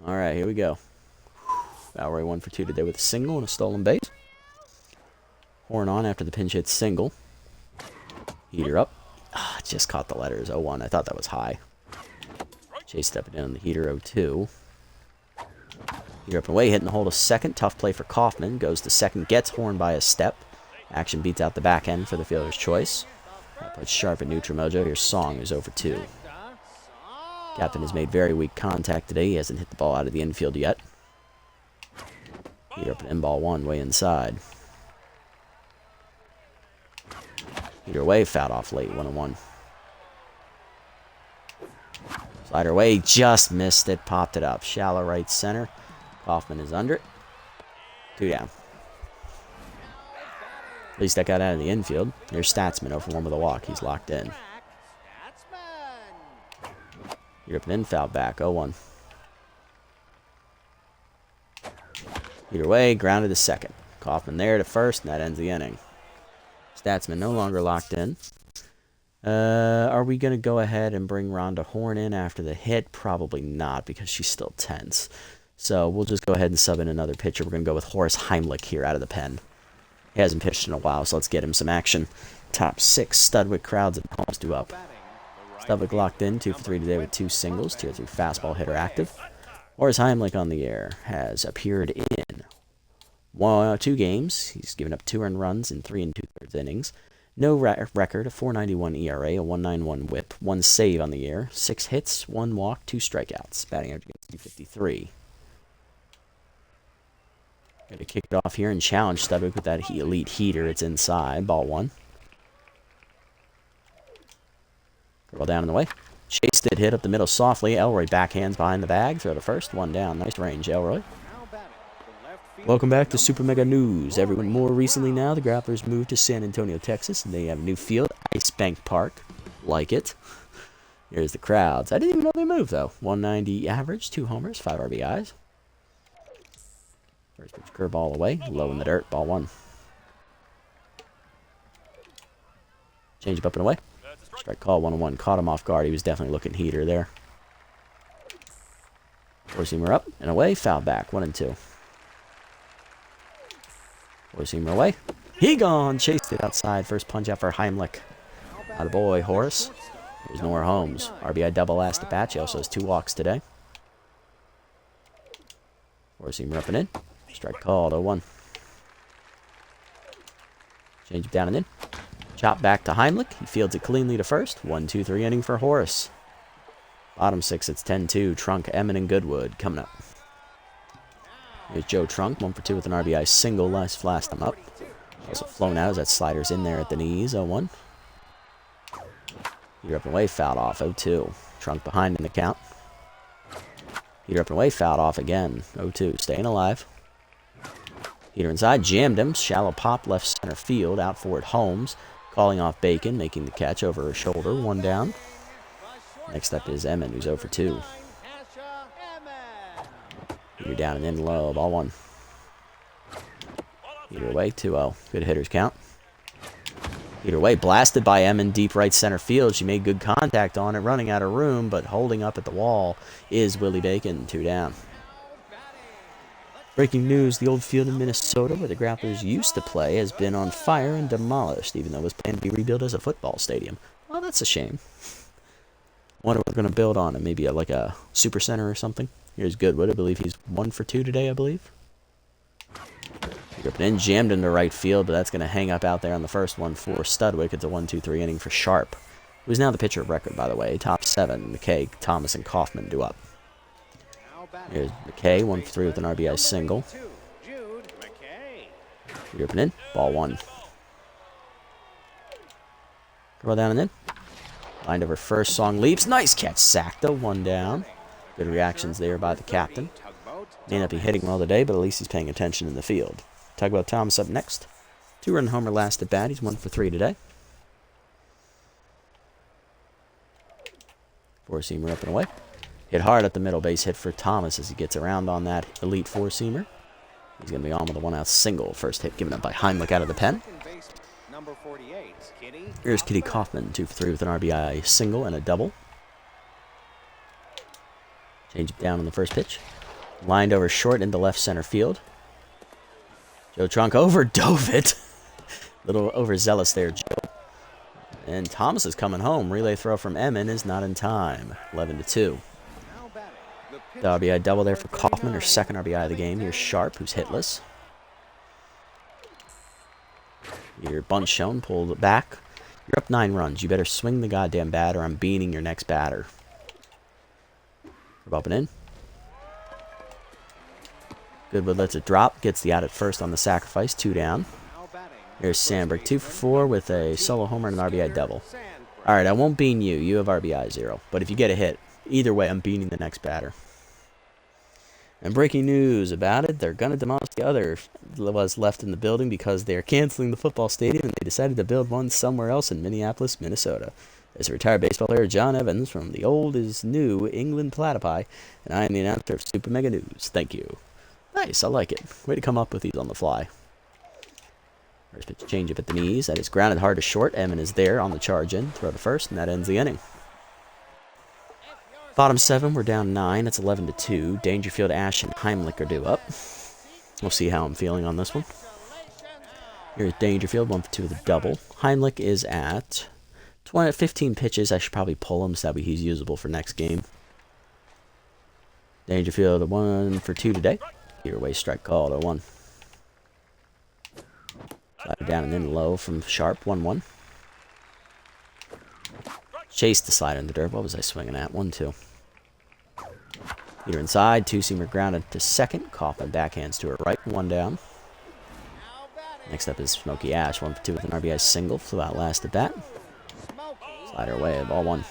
All right, here we go. Valroy 1-for-2 today with a single and a stolen base. Horn on after the pinch hit single. Heater up. Just caught the letters. 0-1. I thought that was high. Chase stepping in on the heater. 0-2. Heater up and away. Hitting the hole to second. Tough play for Kaufman. Goes to second. Gets Horn by a step. Action beats out the back end for the fielder's choice. That puts Sharp at neutral mojo. Here's Song, who's 0-2. Captain has made very weak contact today. He hasn't hit the ball out of the infield yet. Heater up an in ball one, way inside. Heater away, fouled off late, 1-1. Slider away, just missed it, popped it up. Shallow right center. Kaufman is under it. 2 down. At least that got out of the infield. There's Statsman 0-for-1 with a walk. He's locked in. Heater up an in, foul back, 0-1. Either way, grounded to second. Kaufman there to first, and that ends the inning. Statsman no longer locked in. Are we going to go ahead and bring Rhonda Horn in after the hit? Probably not, because she's still tense. So we'll just go ahead and sub in another pitcher. We're going to go with Horace Heimlich here out of the pen. He hasn't pitched in a while, so let's get him some action. Top 6 Studwick crowds and homes due up. Studwick locked in, 2 for 3 today with 2 singles. Tier 3 fastball hitter active. Horace Heimlich on the air has appeared in 2 games. He's given up 2 earned runs in 3 2/3 innings. No record, a 4.91 ERA, a 1.91 WHIP, 1 save on the year, 6 hits, 1 walk, 2 strikeouts. Batting average against 253. Going to kick it off here and challenge Studwick with that elite heater. It's inside, ball 1. Curl down in the way. Chased it, hit up the middle softly. Elroy backhands behind the bag. Throw to first. 1 down. Nice range, Elroy. Welcome back to Super Mega News. Everyone, more recently now, the Grapplers moved to San Antonio, Texas, and they have a new field, Ice Bank Park. Like it. Here's the crowds. I didn't even know they moved, though. 190 average, 2 homers, 5 RBIs. First pitch curveball away. Low in the dirt. Ball 1. Change up and away. Strike call, 1-1. Caught him off guard. He was definitely looking heater there. Four-seamer up and away. Foul back. 1-2. Four-seamer away. He gone. Chased it outside. First punch out for Heimlich. Attaboy, Horace. Here's Nora Holmes. RBI double last at bat. She also has 2 walks today. Four-seamer up and in. Strike called. 0-1. Change it down and in. Chop back to Heimlich. He fields it cleanly to first. 1-2-3 inning for Horace. Bottom 6, it's 10-2. Trunk, Emmett, and Goodwood coming up. Here's Joe Trunk, 1 for 2 with an RBI single. Last flashed him up. Also flown out as that slider's in there at the knees. 0-1. Heater up and away, fouled off. 0-2. Trunk behind in the count. Heater up and away, fouled off again. 0-2. Staying alive. Heater inside, jammed him. Shallow pop left center field. Out forward Holmes. Calling off Bacon, making the catch over her shoulder. 1 down. Next up is Emmett, who's 0 for 2. Heater down and in low. Ball 1. Heater away, 2-0. Good hitters count. Heater away, blasted by Emmett, deep right center field. She made good contact on it, running out of room, but holding up at the wall is Willie Bacon. 2 down. Breaking news, the old field in Minnesota where the Grapplers used to play has been on fire and demolished, even though it was planned to be rebuilt as a football stadium. Well, that's a shame. Wonder what they're going to build on it. Maybe like a super center or something. Here's Goodwood. I believe he's 1 for 2 today, I believe. Up and in, jammed into right field, but that's going to hang up out there on the first one for Studwick. It's a 1-2-3 inning for Sharp, who's now the pitcher of record, by the way. Top 7, McKay, Thomas, and Kaufman due up. Here's McKay, 1 for 3 with an RBI single. Heater up and in, ball 1. Roll down and in. Lined over first, Song leaps. Nice catch, sacked though, 1 down. Good reactions there by the captain. May not be hitting well today, but at least he's paying attention in the field. Tugboat Thomas up next. 2-run homer last at bat. He's 1 for 3 today. Four-seamer up and away. Hit hard at the middle, base hit for Thomas as he gets around on that elite four-seamer. He's going to be on with a 1-out single. First hit given up by Heimlich out of the pen. Here's Kitty Kaufman, 2 for 3 with an RBI single and a double. Change it down on the first pitch. Lined over short into left center field. Joe Trunk overdove it. Little overzealous there, Joe. And Thomas is coming home. Relay throw from Emmett is not in time. 11-2. The RBI double there for Kaufman, her second RBI of the game. Here's Sharp, who's hitless. Your bunt shown, pulled it back. You're up 9 runs. You better swing the goddamn bat or I'm beating your next batter. Up and in. Goodwood lets it drop. Gets the out at first on the sacrifice. 2 down. Here's Sandberg, 2 for 4 with a solo homer and an RBI double. All right, I won't bean you. You have RBI 0. But if you get a hit, either way, I'm beaning the next batter. And breaking news about it, they're going to demolish the other was left in the building because they're canceling the football stadium and they decided to build one somewhere else in Minneapolis, Minnesota. There's a retired baseball player, John Evans, from the old is new England Platypi, and I am the announcer of Super Mega News. Thank you. Nice, I like it. Way to come up with these on the fly. First pitch change up at the knees. That is grounded hard to short. Evan is there on the charge in. Throw to first, and that ends the inning. Bottom 7, we're down 9. It's 11-2. Dangerfield, Ash, and Heimlich are due up. We'll see how I'm feeling on this one. Here's Dangerfield, 1 for 2 with a double. Heimlich is at 15 pitches. I should probably pull him so that way he's usable for next game. Dangerfield, 1 for 2 today. Either way, strike called, 0-1. Slider down and in low from Sharp, 1-1. Chase the slider in the dirt. What was I swinging at? 1-2. Either inside, 2-seamer grounded to second. Kaufman backhands to her right, 1 down. Next up is Smokey Ash, 1 for 2 with an RBI single. Flew out last at bat. Slider away, ball 1.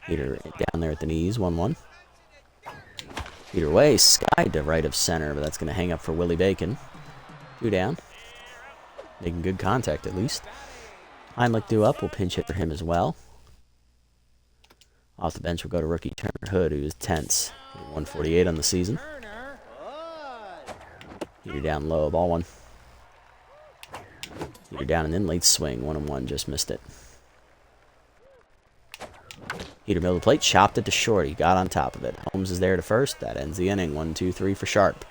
Either down there at the knees, 1-1. Either way, skied to right of center, but that's going to hang up for Willie Bacon. 2 down. Making good contact at least. Heimlich due up. We'll pinch hit for him as well. Off the bench, we'll go to rookie Turner Hood, who's tense. 148 on the season. Heater down low, ball 1. Heater down and in, late swing, 1-1, just missed it. Heater middle of the plate, chopped it to short. He got on top of it. Holmes is there to first. That ends the inning. 1-2-3 for Sharp.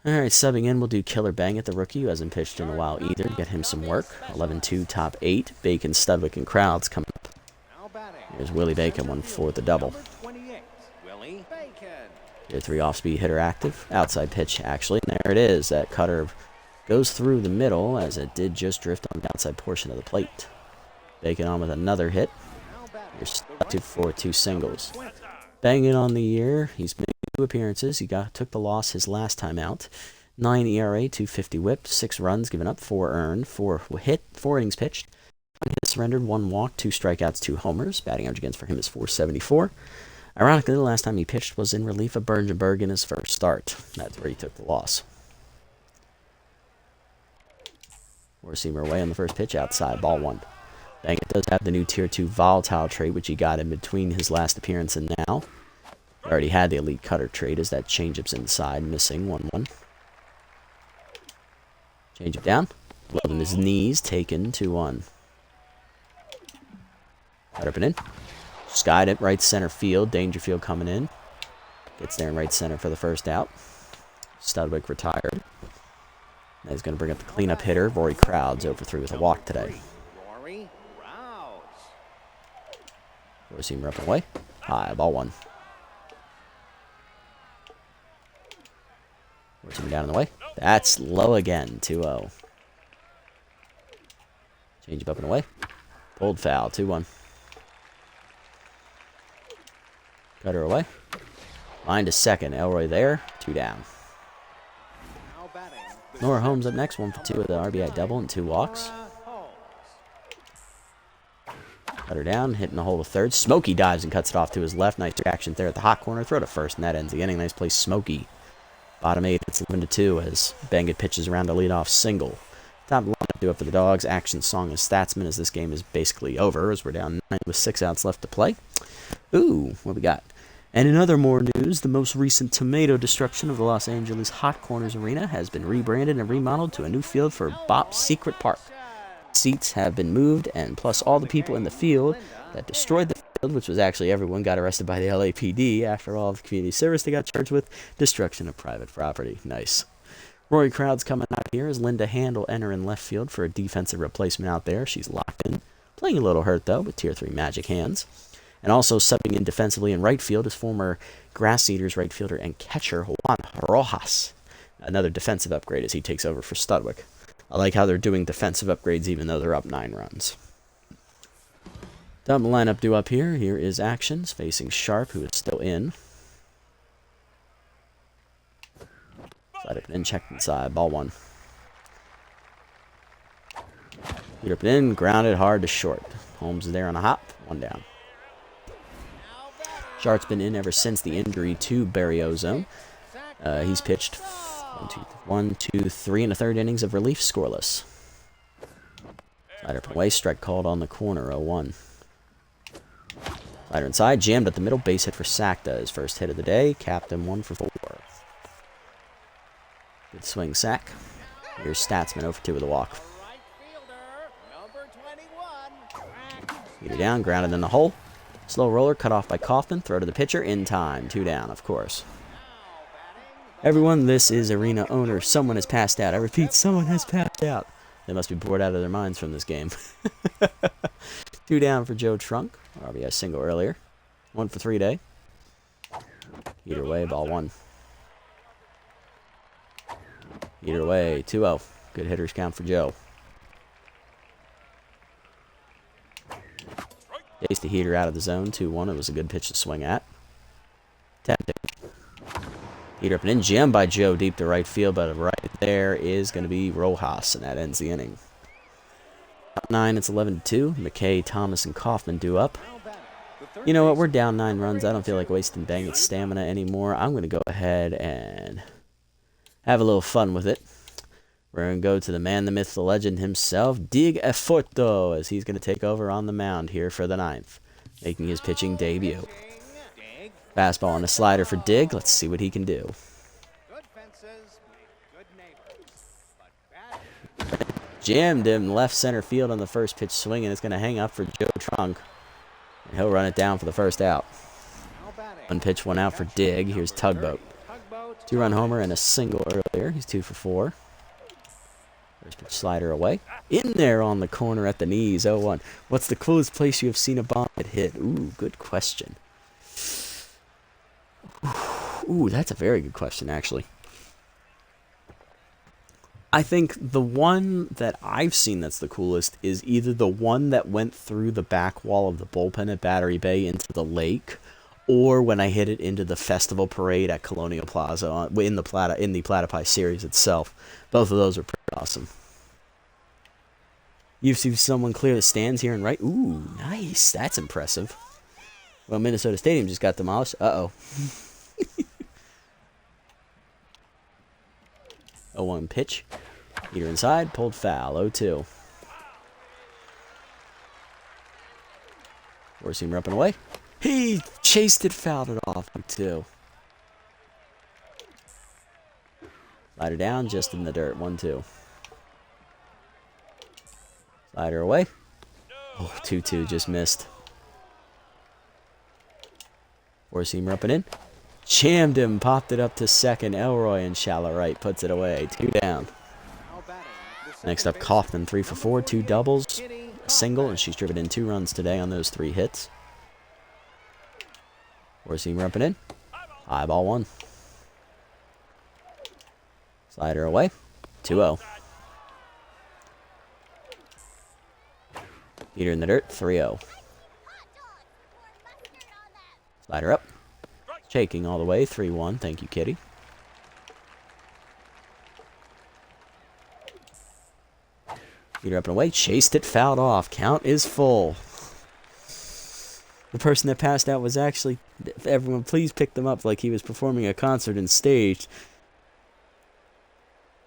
Alright, subbing in, we'll do Killer Bang at the rookie, who hasn't pitched in a while either. Get him some work. 11-2, top 8. Bacon, Studwick, and Crowds coming up. Here's Willie Bacon, 1 for the double. Here, 3 off-speed hitter active. Outside pitch, actually. And there it is. That cutter goes through the middle, as it did just drift on the outside portion of the plate. Bacon on with another hit. Here's 2 for 2 singles. Banging on the year. He's made 2 appearances. He took the loss his last time out. 9 ERA, 250 whip, 6 runs given up, 4 earned, 4 hit, 4 innings pitched. 1 hit surrendered, 1 walk, 2 strikeouts, 2 homers. Batting average against for him is .474. Ironically, the last time he pitched was in relief of Bergenberg in his first start. That's where he took the loss. 4-seamer away on the first pitch, outside, ball 1. Bang, it does have the new Tier 2 volatile trait, which he got in between his last appearance and now. He already had the elite cutter trait, as that changeup's inside, missing, 1-1. Changeup down. Low on his knees, taken, 2-1. Cut up and in. Skied at right center field. Dangerfield coming in. Gets there in right center for the first out. Studwick retired. Now he's going to bring up the cleanup hitter, Rory Crowds, over 3 with a walk today. 4-seamer up and away. High, ball 1. 4-seamer down and away. That's low again, 2-0. Change up and away. Pulled foul, 2-1. Cutter away. Line to second. Elroy there. 2 down. Nora Holmes up next. 1 for 2 with an RBI double and 2 walks. Cutter down. Hitting the hole to third. Smokey dives and cuts it off to his left. Nice reaction there at the hot corner. Throw to first, and that ends the inning. Nice play, Smokey. Bottom 8. It's 11-2 as Bangett pitches around to lead off single. Top lineup do it for the Dogs. Action song is Statsman, as this game is basically over, as we're down 9 with 6 outs left to play. Ooh, what we got? And in other more news, the most recent tomato destruction of the Los Angeles Hot Corners Arena has been rebranded and remodeled to a new field for Bop's Secret Park. Seats have been moved, and plus all the people in the field that destroyed the field, which was actually everyone, got arrested by the LAPD after all of the community service they got charged with destruction of private property. Nice. Rory Crowd's coming out here as Linda Hand will enter in left field for a defensive replacement out there. She's locked in. Playing a little hurt, though, with Tier 3 magic hands. And also subbing in defensively in right field is former Grass Eaters right fielder and catcher Juan Rojas. Another defensive upgrade as he takes over for Studwick. I like how they're doing defensive upgrades even though they're up 9 runs. Double lineup due up here. Here is Actions facing Sharp, who is still in. Slide up and in, checked inside. Ball 1. Heat up and in, grounded hard to short. Holmes is there on a hop. 1 down. Sharp's been in ever since the injury to Berriozone. He's pitched 1, 2, 3 and a third innings of relief, scoreless. Slider up and away, strike called on the corner, 0-1. Slider inside, jammed at the middle, base hit for Sakta. His first hit of the day, capped him 1 for 4. Good swing, Sack. Here's Statsman 0 for 2 with a walk. Heater down, grounded in the hole. Slow roller, cut off by Kaufman. Throw to the pitcher, in time. 2 down, of course. Everyone, this is Arena Owner. Someone has passed out. I repeat, someone has passed out. They must be bored out of their minds from this game. 2 down for Joe Trunk. RBI single earlier. 1 for 3 day. Heater away, ball 1. Heater away, 2-0. Good hitters count for Joe. Chase the heater out of the zone, 2-1. It was a good pitch to swing at. Tapped it. Heater up and in, jammed by Joe deep to right field, but right there is going to be Rojas, and that ends the inning. Up 9, it's 11-2. McKay, Thomas, and Kaufman due up. You know what? We're down 9 runs. I don't feel like wasting Bangett's stamina anymore. I'm going to go ahead and have a little fun with it. We're going to go to the man, the myth, the legend himself, Dig Eforto, as he's going to take over on the mound here for the 9th, making his pitching debut. Fastball and a slider for Dig. Let's see what he can do. Jammed him left center field on the first pitch swing, and it's going to hang up for Joe Trunk. And he'll run it down for the first out. 1 pitch, 1 out for Dig. Here's Tugboat. 2-run homer and a single earlier. He's 2 for 4. First pitch slider away. In there on the corner at the knees, 0-1. What's the coolest place you have seen a bomb hit? Ooh, good question. Ooh, that's a very good question, actually. I think the one that I've seen that's the coolest is either the one that went through the back wall of the bullpen at Battery Bay into the lake, or when I hit it into the festival parade at Colonial Plaza in the Platypi series itself. Both of those are pretty awesome. You've seen someone clear the stands here and right. Ooh, nice. That's impressive. Well, Minnesota Stadium just got demolished. Uh-oh. 0-1 pitch. Heater inside, pulled foul. 0-2. Four-seamer up and away. He chased it, fouled it off. 2. Slider down, just in the dirt. 1-2. Slider away. Oh, 2-2, just missed. Four-seamer up and in. Jammed him, popped it up to second. Elroy in shallow right puts it away. 2 down. Next up, Kaufman, 3 for 4, 2 doubles, a single, and she's driven in 2 runs today on those 3 hits. Four-seamer up and in. High ball 1. Slider away. 2-0. Heater in the dirt. 3-0. Slider up. Shaking all the way. 3-1. Thank you, Kitty. Heater up and away. Chased it. Fouled off. Count is full. The person that passed out was actually... Everyone, please pick them up like he was performing a concert and staged.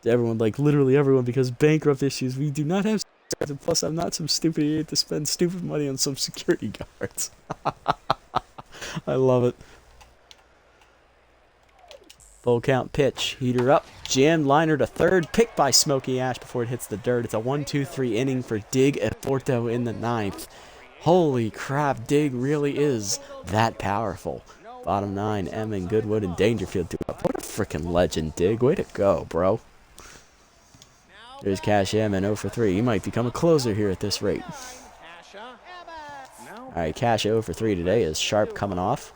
Everyone, like literally everyone, because bankrupt issues. We do not have... And plus, I'm not some stupid idiot to spend stupid money on some security guards. I love it. Full count pitch. Heater up. Jammed liner to third. Picked by Smokey Ash before it hits the dirt. It's a 1-2-3 inning for Dig Eforto in the 9th. Holy crap, Dig really is that powerful. Bottom 9, Emmon, Goodwood, and Dangerfield. What a freaking legend, Dig. Way to go, bro. There's Cash Emmon, 0 for 3. He might become a closer here at this rate. Alright, Cash 0 for 3 today is Sharp coming off.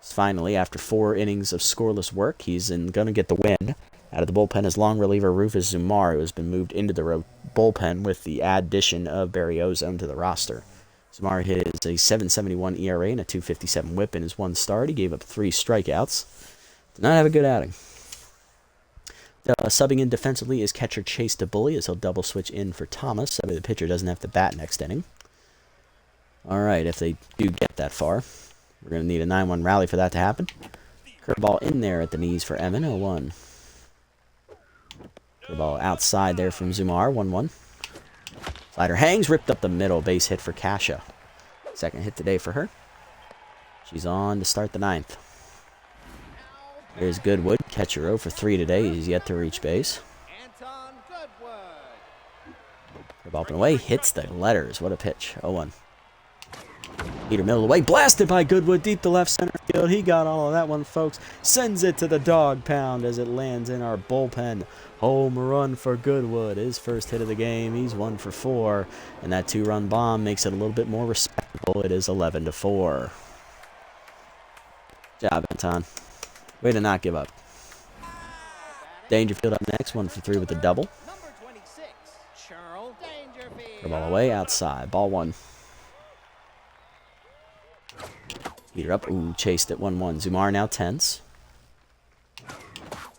Finally, after 4 innings of scoreless work, he's going to get the win. Out of the bullpen is long reliever Rufus Zumar, who has been moved into the bullpen with the addition of Berriozone to the roster. Zumar hit is a 7.71 ERA and a 2.57 WHIP in his one start. He gave up 3 strikeouts. Did not have a good outing. Subbing in defensively is catcher Chase DeBully as he'll double switch in for Thomas. That way the pitcher doesn't have to bat next inning. All right, if they do get that far, we're going to need a 9-1 rally for that to happen. Curveball in there at the knees for Evan, 0-1. Curveball outside there from Zumar, 1-1. Slider hangs, ripped up the middle, base hit for Kasha. Second hit today for her. She's on to start the 9th. Here's Goodwood, catcher 0 for 3 today. He's yet to reach base. Curveball up and away, hits the letters. What a pitch, 0-1. Heater middle away, blasted by Goodwood deep to left center field. He got all of that one, folks. Sends it to the dog pound as it lands in our bullpen. Home run for Goodwood. His first hit of the game. He's 1 for 4. And that 2-run bomb makes it a little bit more respectable. It is 11-4. Good job, Anton. Way to not give up. Dangerfield up next, 1 for 3 with a double. Ball away, outside. Ball 1. Heater up. Ooh, chased it 1-1. Zumar now tense.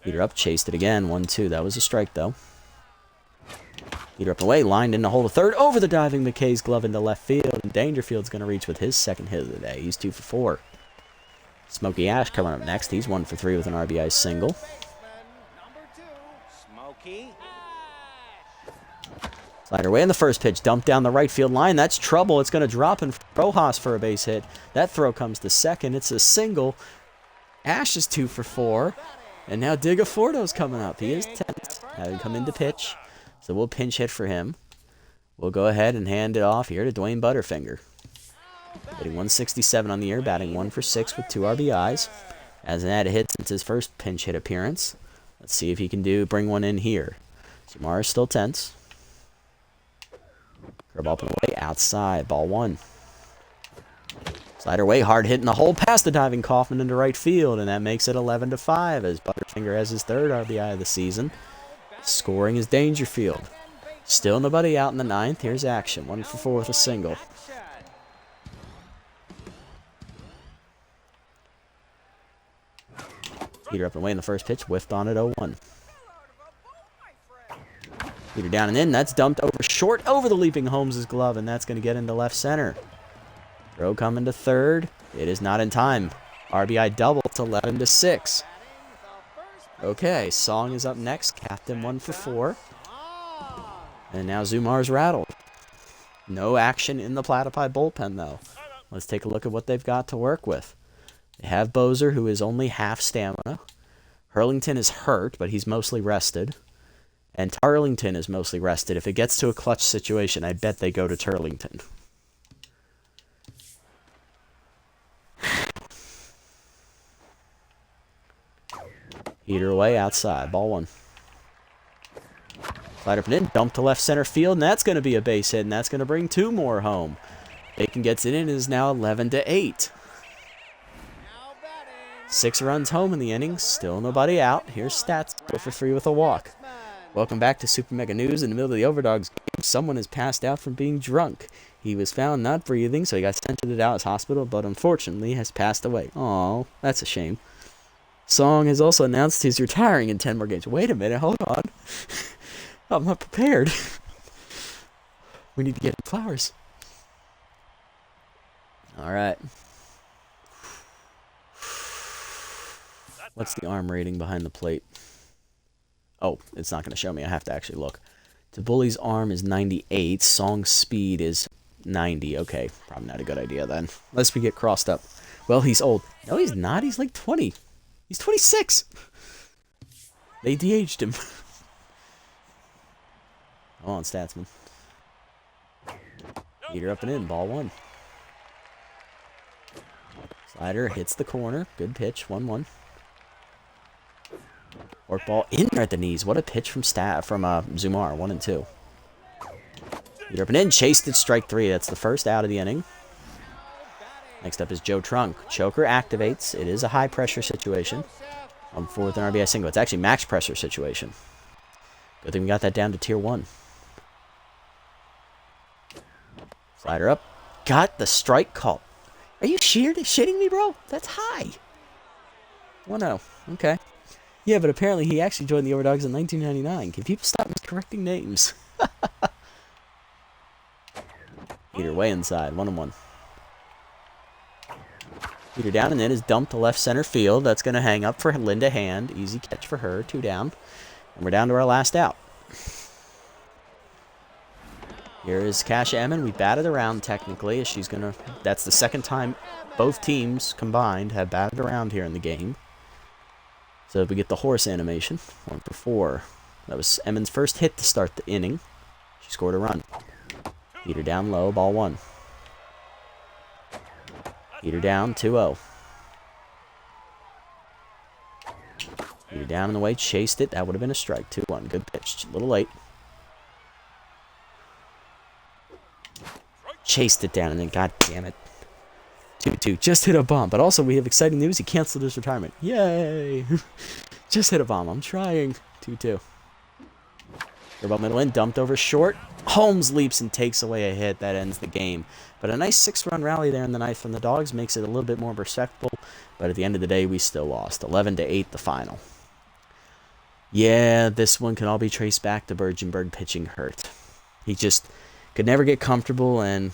Heater up, chased it again. 1-2. That was a strike, though. Heater up and away, lined in to hold a third. Over the diving McKay's glove into left field. And Dangerfield's going to reach with his second hit of the day. He's 2 for 4. Smokey Ash coming up next. He's 1 for 3 with an RBI single. Slider away in the first pitch, dumped down the right field line. That's trouble. It's going to drop in Rojas for a base hit. That throw comes to second. It's a single. Ash is 2 for 4. And now Digafordo's coming up. He is 10th. Having come in to pitch. So we'll pinch hit for him. We'll go ahead and hand it off here to Dwayne Butterfinger. Hitting 167 on the year, batting 1 for 6 with 2 RBIs. Hasn't had a hit since his first pinch hit appearance. Let's see if he can bring one in here. Zumar is still tense. Curveball up and away, outside, ball 1. Slider away, hard hit in the hole, past the diving Kaufman into right field, and that makes it 11-5 as Butterfinger has his 3rd RBI of the season. Scoring is Dangerfield. Still nobody out in the 9th. Here's action, 1 for 4 with a single. Heater up and away in the first pitch, whiffed on it 0-1. Heater down and in, that's dumped over short over the leaping Holmes' glove, and that's going to get into left center. Throw coming to 3rd. It is not in time. RBI double. It's 11-6. Okay, Song is up next. Captain 1 for 4. And now Zumar's rattled. No action in the Platypi bullpen, though. Let's take a look at what they've got to work with. They have Bozer, who is only half stamina. Hurlington is hurt, but he's mostly rested. And Turlington is mostly rested. If it gets to a clutch situation, I bet they go to Turlington. Heater away, outside. Ball 1. Slide up and in, dump to left center field, and that's going to be a base hit, and that's going to bring 2 more home. Bacon gets it in, and is now 11-8. 6 runs home in the innings, still nobody out. Here's Stats, 4 for 3 with a walk. Welcome back to Super Mega News. In the middle of the Overdogs game, someone has passed out from being drunk. He was found not breathing, so he got sent to the Dallas hospital, but unfortunately has passed away. Aw, that's a shame. Song has also announced he's retiring in 10 more games. Wait a minute, hold on. I'm not prepared. We need to get him flowers. All right. What's the arm rating behind the plate? Oh, it's not going to show me. I have to actually look. DeBully's arm is 98. Song's speed is 90. Okay, probably not a good idea then. Unless we get crossed up. Well, he's old. No, he's not. He's like 20. He's 26. They de-aged him. Hold on, Statsman. Heater up and in. Ball 1. Slider hits the corner. Good pitch. 1-1. Fork ball in there at the knees. What a pitch from Zumar. 1-2. Heater up and in. Chased it. Strike 3. That's the first out of the inning. Next up is Joe Trunk. Choker activates. It is a high pressure situation. On 4th and RBI single. It's actually max pressure situation. Good thing we got that down to tier 1. Slider up. got the strike call. Are you shitting me, bro? That's high. 1-0. Okay. Yeah, but apparently he actually joined the Overdogs in 1999. Can people stop miscorrecting names? Either way inside. 1-1. Peter down, and then is dumped to left center field. That's going to hang up for Linda Hand. Easy catch for her. 2 down. And we're down to our last out. Here is Kasha Emmon. We batted around technically. As she's going to... That's the second time both teams combined have batted around here in the game. So if we get the horse animation. 1 for 4. That was Emmon's first hit to start the inning. She scored a run. Peter down low. Ball 1. Peter down. 2-0. Peter down in the way. Chased it. That would have been a strike. 2-1. Good pitch. A little late. Chased it down and then, god damn it. 2-2. Just hit a bomb. But also we have exciting news. He canceled his retirement. Yay! Just hit a bomb. I'm trying. 2-2. About middle in. Dumped over short. Holmes leaps and takes away a hit. That ends the game. But a nice 6-run rally there in the ninth from the Dogs makes it a little bit more respectable. But at the end of the day, we still lost. 11-8 the final. Yeah, this one can all be traced back to Bergenberg pitching hurt. He just could never get comfortable, and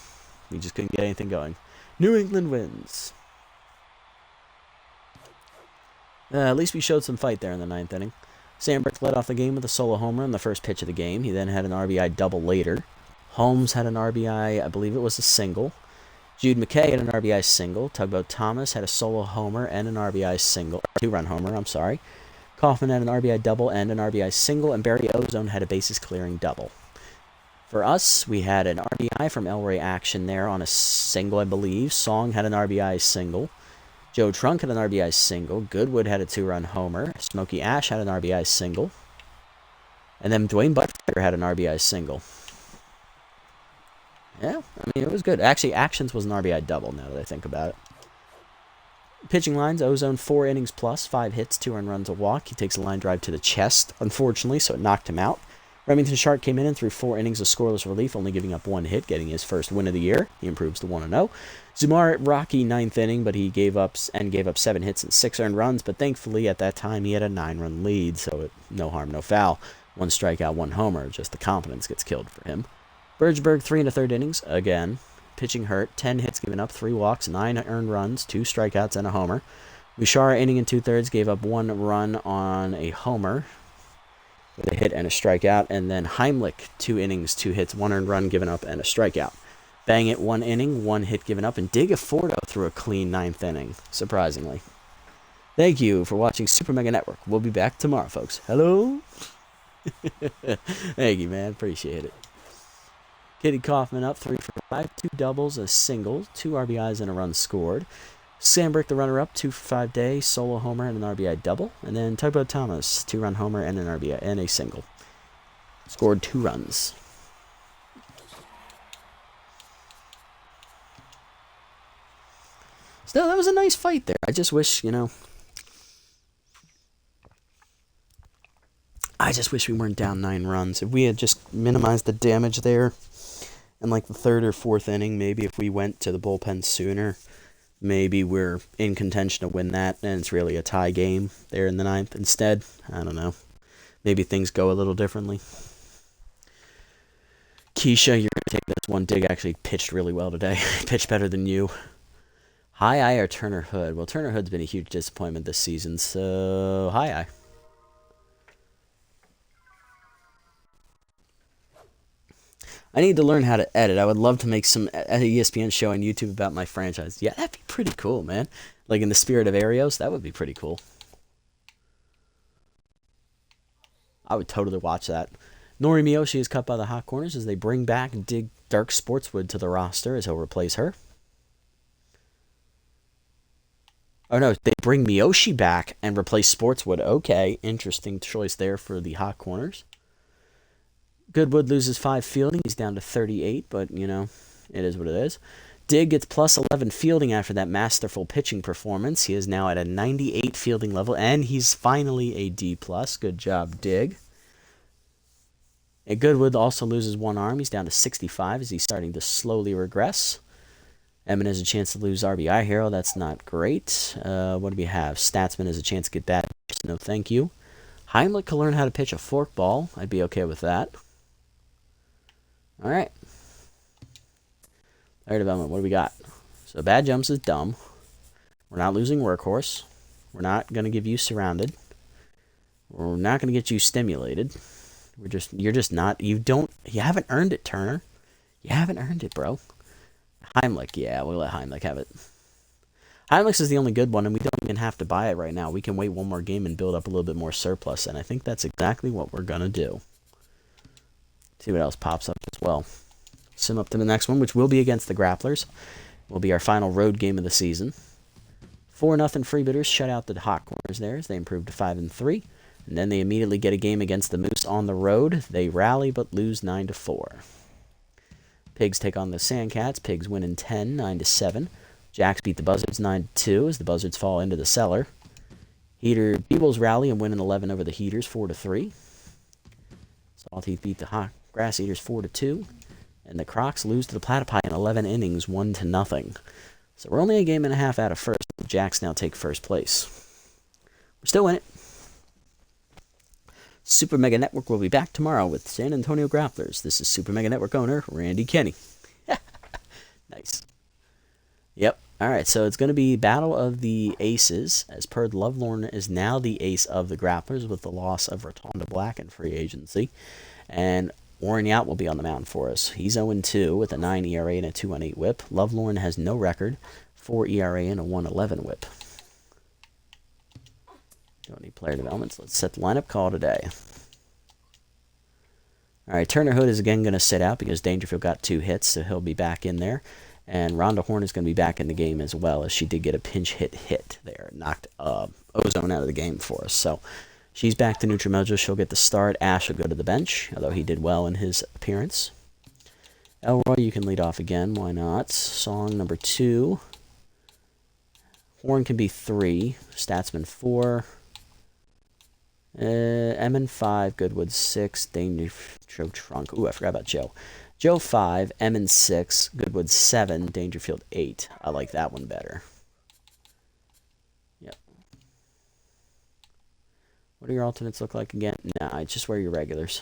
we just couldn't get anything going. New England wins. At least we showed some fight there in the ninth inning. Sandberg led off the game with a solo homer on the first pitch of the game. He then had an RBI double later. Holmes had an RBI, I believe it was a single. Jude McKay had an RBI single. Tugboat Thomas had a solo homer and an RBI single. 2-run homer, I'm sorry. Kaufman had an RBI double and an RBI single. And Barry Ozone had a bases clearing double. For us, we had an RBI from Elroy Action there on a single, I believe. Song had an RBI single. Joe Trunk had an RBI single. Goodwood had a 2-run homer. Smokey Ash had an RBI single. And then Dwayne Butler had an RBI single. Yeah, I mean, it was good. Actually, Actions was an RBI double, now that I think about it. Pitching lines, Ozone 4 innings plus, 5 hits, 2 earned runs, a walk. He takes a line drive to the chest, unfortunately, so it knocked him out. Remington Shark came in and threw 4 innings of scoreless relief, only giving up 1 hit, getting his first win of the year. He improves to 1-0. Zumar rocky 9th inning, but he gave up 7 hits and 6 earned runs, but thankfully at that time he had a 9-run lead, so no harm, no foul. 1 strikeout, 1 homer, just the confidence gets killed for him. Bergberg 3 1/3 innings, again. Pitching hurt, 10 hits given up, 3 walks, 9 earned runs, 2 strikeouts, and a homer. Bouchard, inning and 2/3, gave up 1 run on a homer with a hit and a strikeout. And then Heimlich, 2 innings, 2 hits, 1 earned run given up, and a strikeout. Bang it, 1 inning, 1 hit given up, and Digafordo threw a clean 9th inning, surprisingly. Thank you for watching Super Mega Network. We'll be back tomorrow, folks. Hello? Thank you, man. Appreciate it. Kitty Kaufman up 3 for 5, 2 doubles, a single, 2 RBIs, and a run scored. Sandberg, the runner-up, 2 for 5 day, solo homer and an RBI double. And then Tugboat Thomas, 2-run homer and an RBI and a single. Scored 2 runs. Still, that was a nice fight there. I just wish, we weren't down 9 runs. If we had just minimized the damage there in like the 3rd or 4th inning, maybe if we went to the bullpen sooner, maybe we're in contention to win that, and it's really a tie game there in the 9th. Instead, I don't know. Maybe things go a little differently. Keisha, you're going to take this one. Dig actually pitched really well today. Pitched better than you. High Eye or Turner Hood? Well, Turner Hood's been a huge disappointment this season, so High Eye. I need to learn how to edit. I would love to make some ESPN show on YouTube about my franchise. Yeah, that'd be pretty cool, man. Like in the spirit of Arios, that would be pretty cool. I would totally watch that. Nori Miyoshi is cut by the hot corners as they bring back Dig Dark Sportswood to the roster as he'll replace her. Oh no, they bring Miyoshi back and replace Sportswood. Okay, interesting choice there for the hot corners. Goodwood loses 5 fielding. He's down to 38, but, it is what it is. Dig gets plus 11 fielding after that masterful pitching performance. He is now at a 98 fielding level, and he's finally a D+. Good job, Dig. And Goodwood also loses 1 arm. He's down to 65 as he's starting to slowly regress. Emin has a chance to lose RBI hero. That's not great. What do we have? Statsman has a chance to get bad. No, thank you. Heimlich can learn how to pitch a forkball. I'd be okay with that. All right. Player development. What do we got? So bad jumps is dumb. We're not losing workhorse. We're not going to give you surrounded. We're not going to get you stimulated. You're just not, you haven't earned it, Turner. You haven't earned it, bro. Heimlich, yeah, we'll let Heimlich have it. Heimlich is the only good one, and we don't even have to buy it right now. We can wait one more game and build up a little bit more surplus, and I think that's exactly what we're going to do. See what else pops up as well. Sim up to the next one, which will be against the Grapplers. Will be our final road game of the season. 4-0 Freebooters shut out the Hot Corners there as they improved to 5-3. And then they immediately get a game against the Moose on the road. They rally but lose 9-4. Pigs take on the Sandcats. Pigs win in 10, 9-7. Jacks beat the Buzzards 9-2 as the Buzzards fall into the cellar. Beebles rally and win in 11 over the Heaters 4-3. Saltteeth beat the Hot Grass Eaters 4-2. And the Crocs lose to the Platypi in 11 innings 1-0. So we're only a game and a half out of first. The Jacks now take first place. We're still in it. Super Mega Network will be back tomorrow with San Antonio Grapplers. This is Super Mega Network owner Randy Kenny. Nice. Yep. All right, so it's going to be Battle of the Aces, as per Lovelorn is now the ace of the Grapplers with the loss of Rotonda Black in free agency. And Warren Yacht will be on the mound for us. He's 0-2 with a 9 ERA and a 2-8 whip. Lovelorn has no record, 4 ERA and a 1-11 whip. Don't need player developments. Let's set the lineup call today. All right, Turner Hood is again going to sit out because Dangerfield got 2 hits, so he'll be back in there. And Rhonda Horn is going to be back in the game as well, as she did get a pinch hit there. Knocked Ozone out of the game for us. So she's back to neutral mojo. She'll get the start. Ash will go to the bench, although he did well in his appearance. Elroy, you can lead off again. Why not? Song number 2. Horn can be 3. Statsman 4. Emin 5, Goodwood 6, Dangerfield Trunk. Ooh, I forgot about Joe. Joe 5, Emin 6, Goodwood 7, Dangerfield 8. I like that one better. Yep. What do your alternates look like again? Nah, it's just wear your regulars.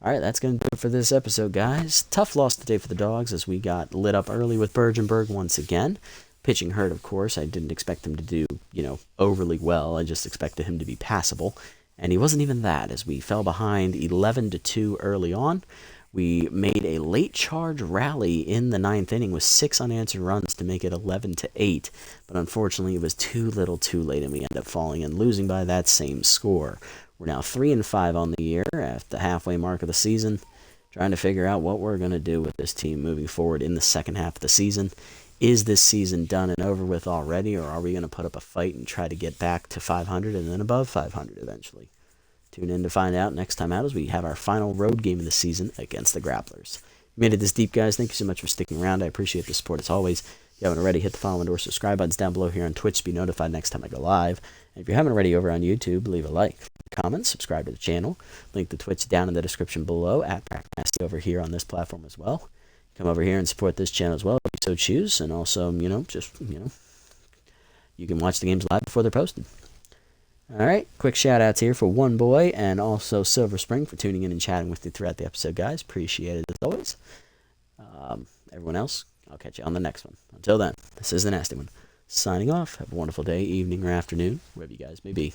Alright, that's going to do it for this episode, guys. Tough loss today for the Dogs as we got lit up early with Bergenberg once again. Pitching hurt, of course. I didn't expect him to do, overly well. I just expected him to be passable. And he wasn't even that, as we fell behind 11-2 early on. We made a late charge rally in the 9th inning with 6 unanswered runs to make it 11-8. But unfortunately, it was too little too late, and we ended up falling and losing by that same score. We're now 3-5 on the year at the halfway mark of the season, trying to figure out what we're going to do with this team moving forward in the second half of the season. Is this season done and over with already, or are we going to put up a fight and try to get back to 500 and then above 500 eventually? Tune in to find out next time out as we have our final road game of the season against the Grapplers. If you made it this deep, guys, thank you so much for sticking around. I appreciate the support as always. If you haven't already, hit the follow and or subscribe buttons down below here on Twitch to be notified next time I go live. And if you haven't already over on YouTube, leave a like, comment, subscribe to the channel. Link to Twitch down in the description below, at Nasty over here on this platform as well. Come over here and support this channel as well if you so choose. And also, you can watch the games live before they're posted. Alright, quick shout outs here for One Boy and also Silver Spring for tuning in and chatting with me throughout the episode, guys. Appreciate it as always. Everyone else, I'll catch you on the next one. Until then, this is the Nasty One. Signing off. Have a wonderful day, evening, or afternoon, wherever you guys may be.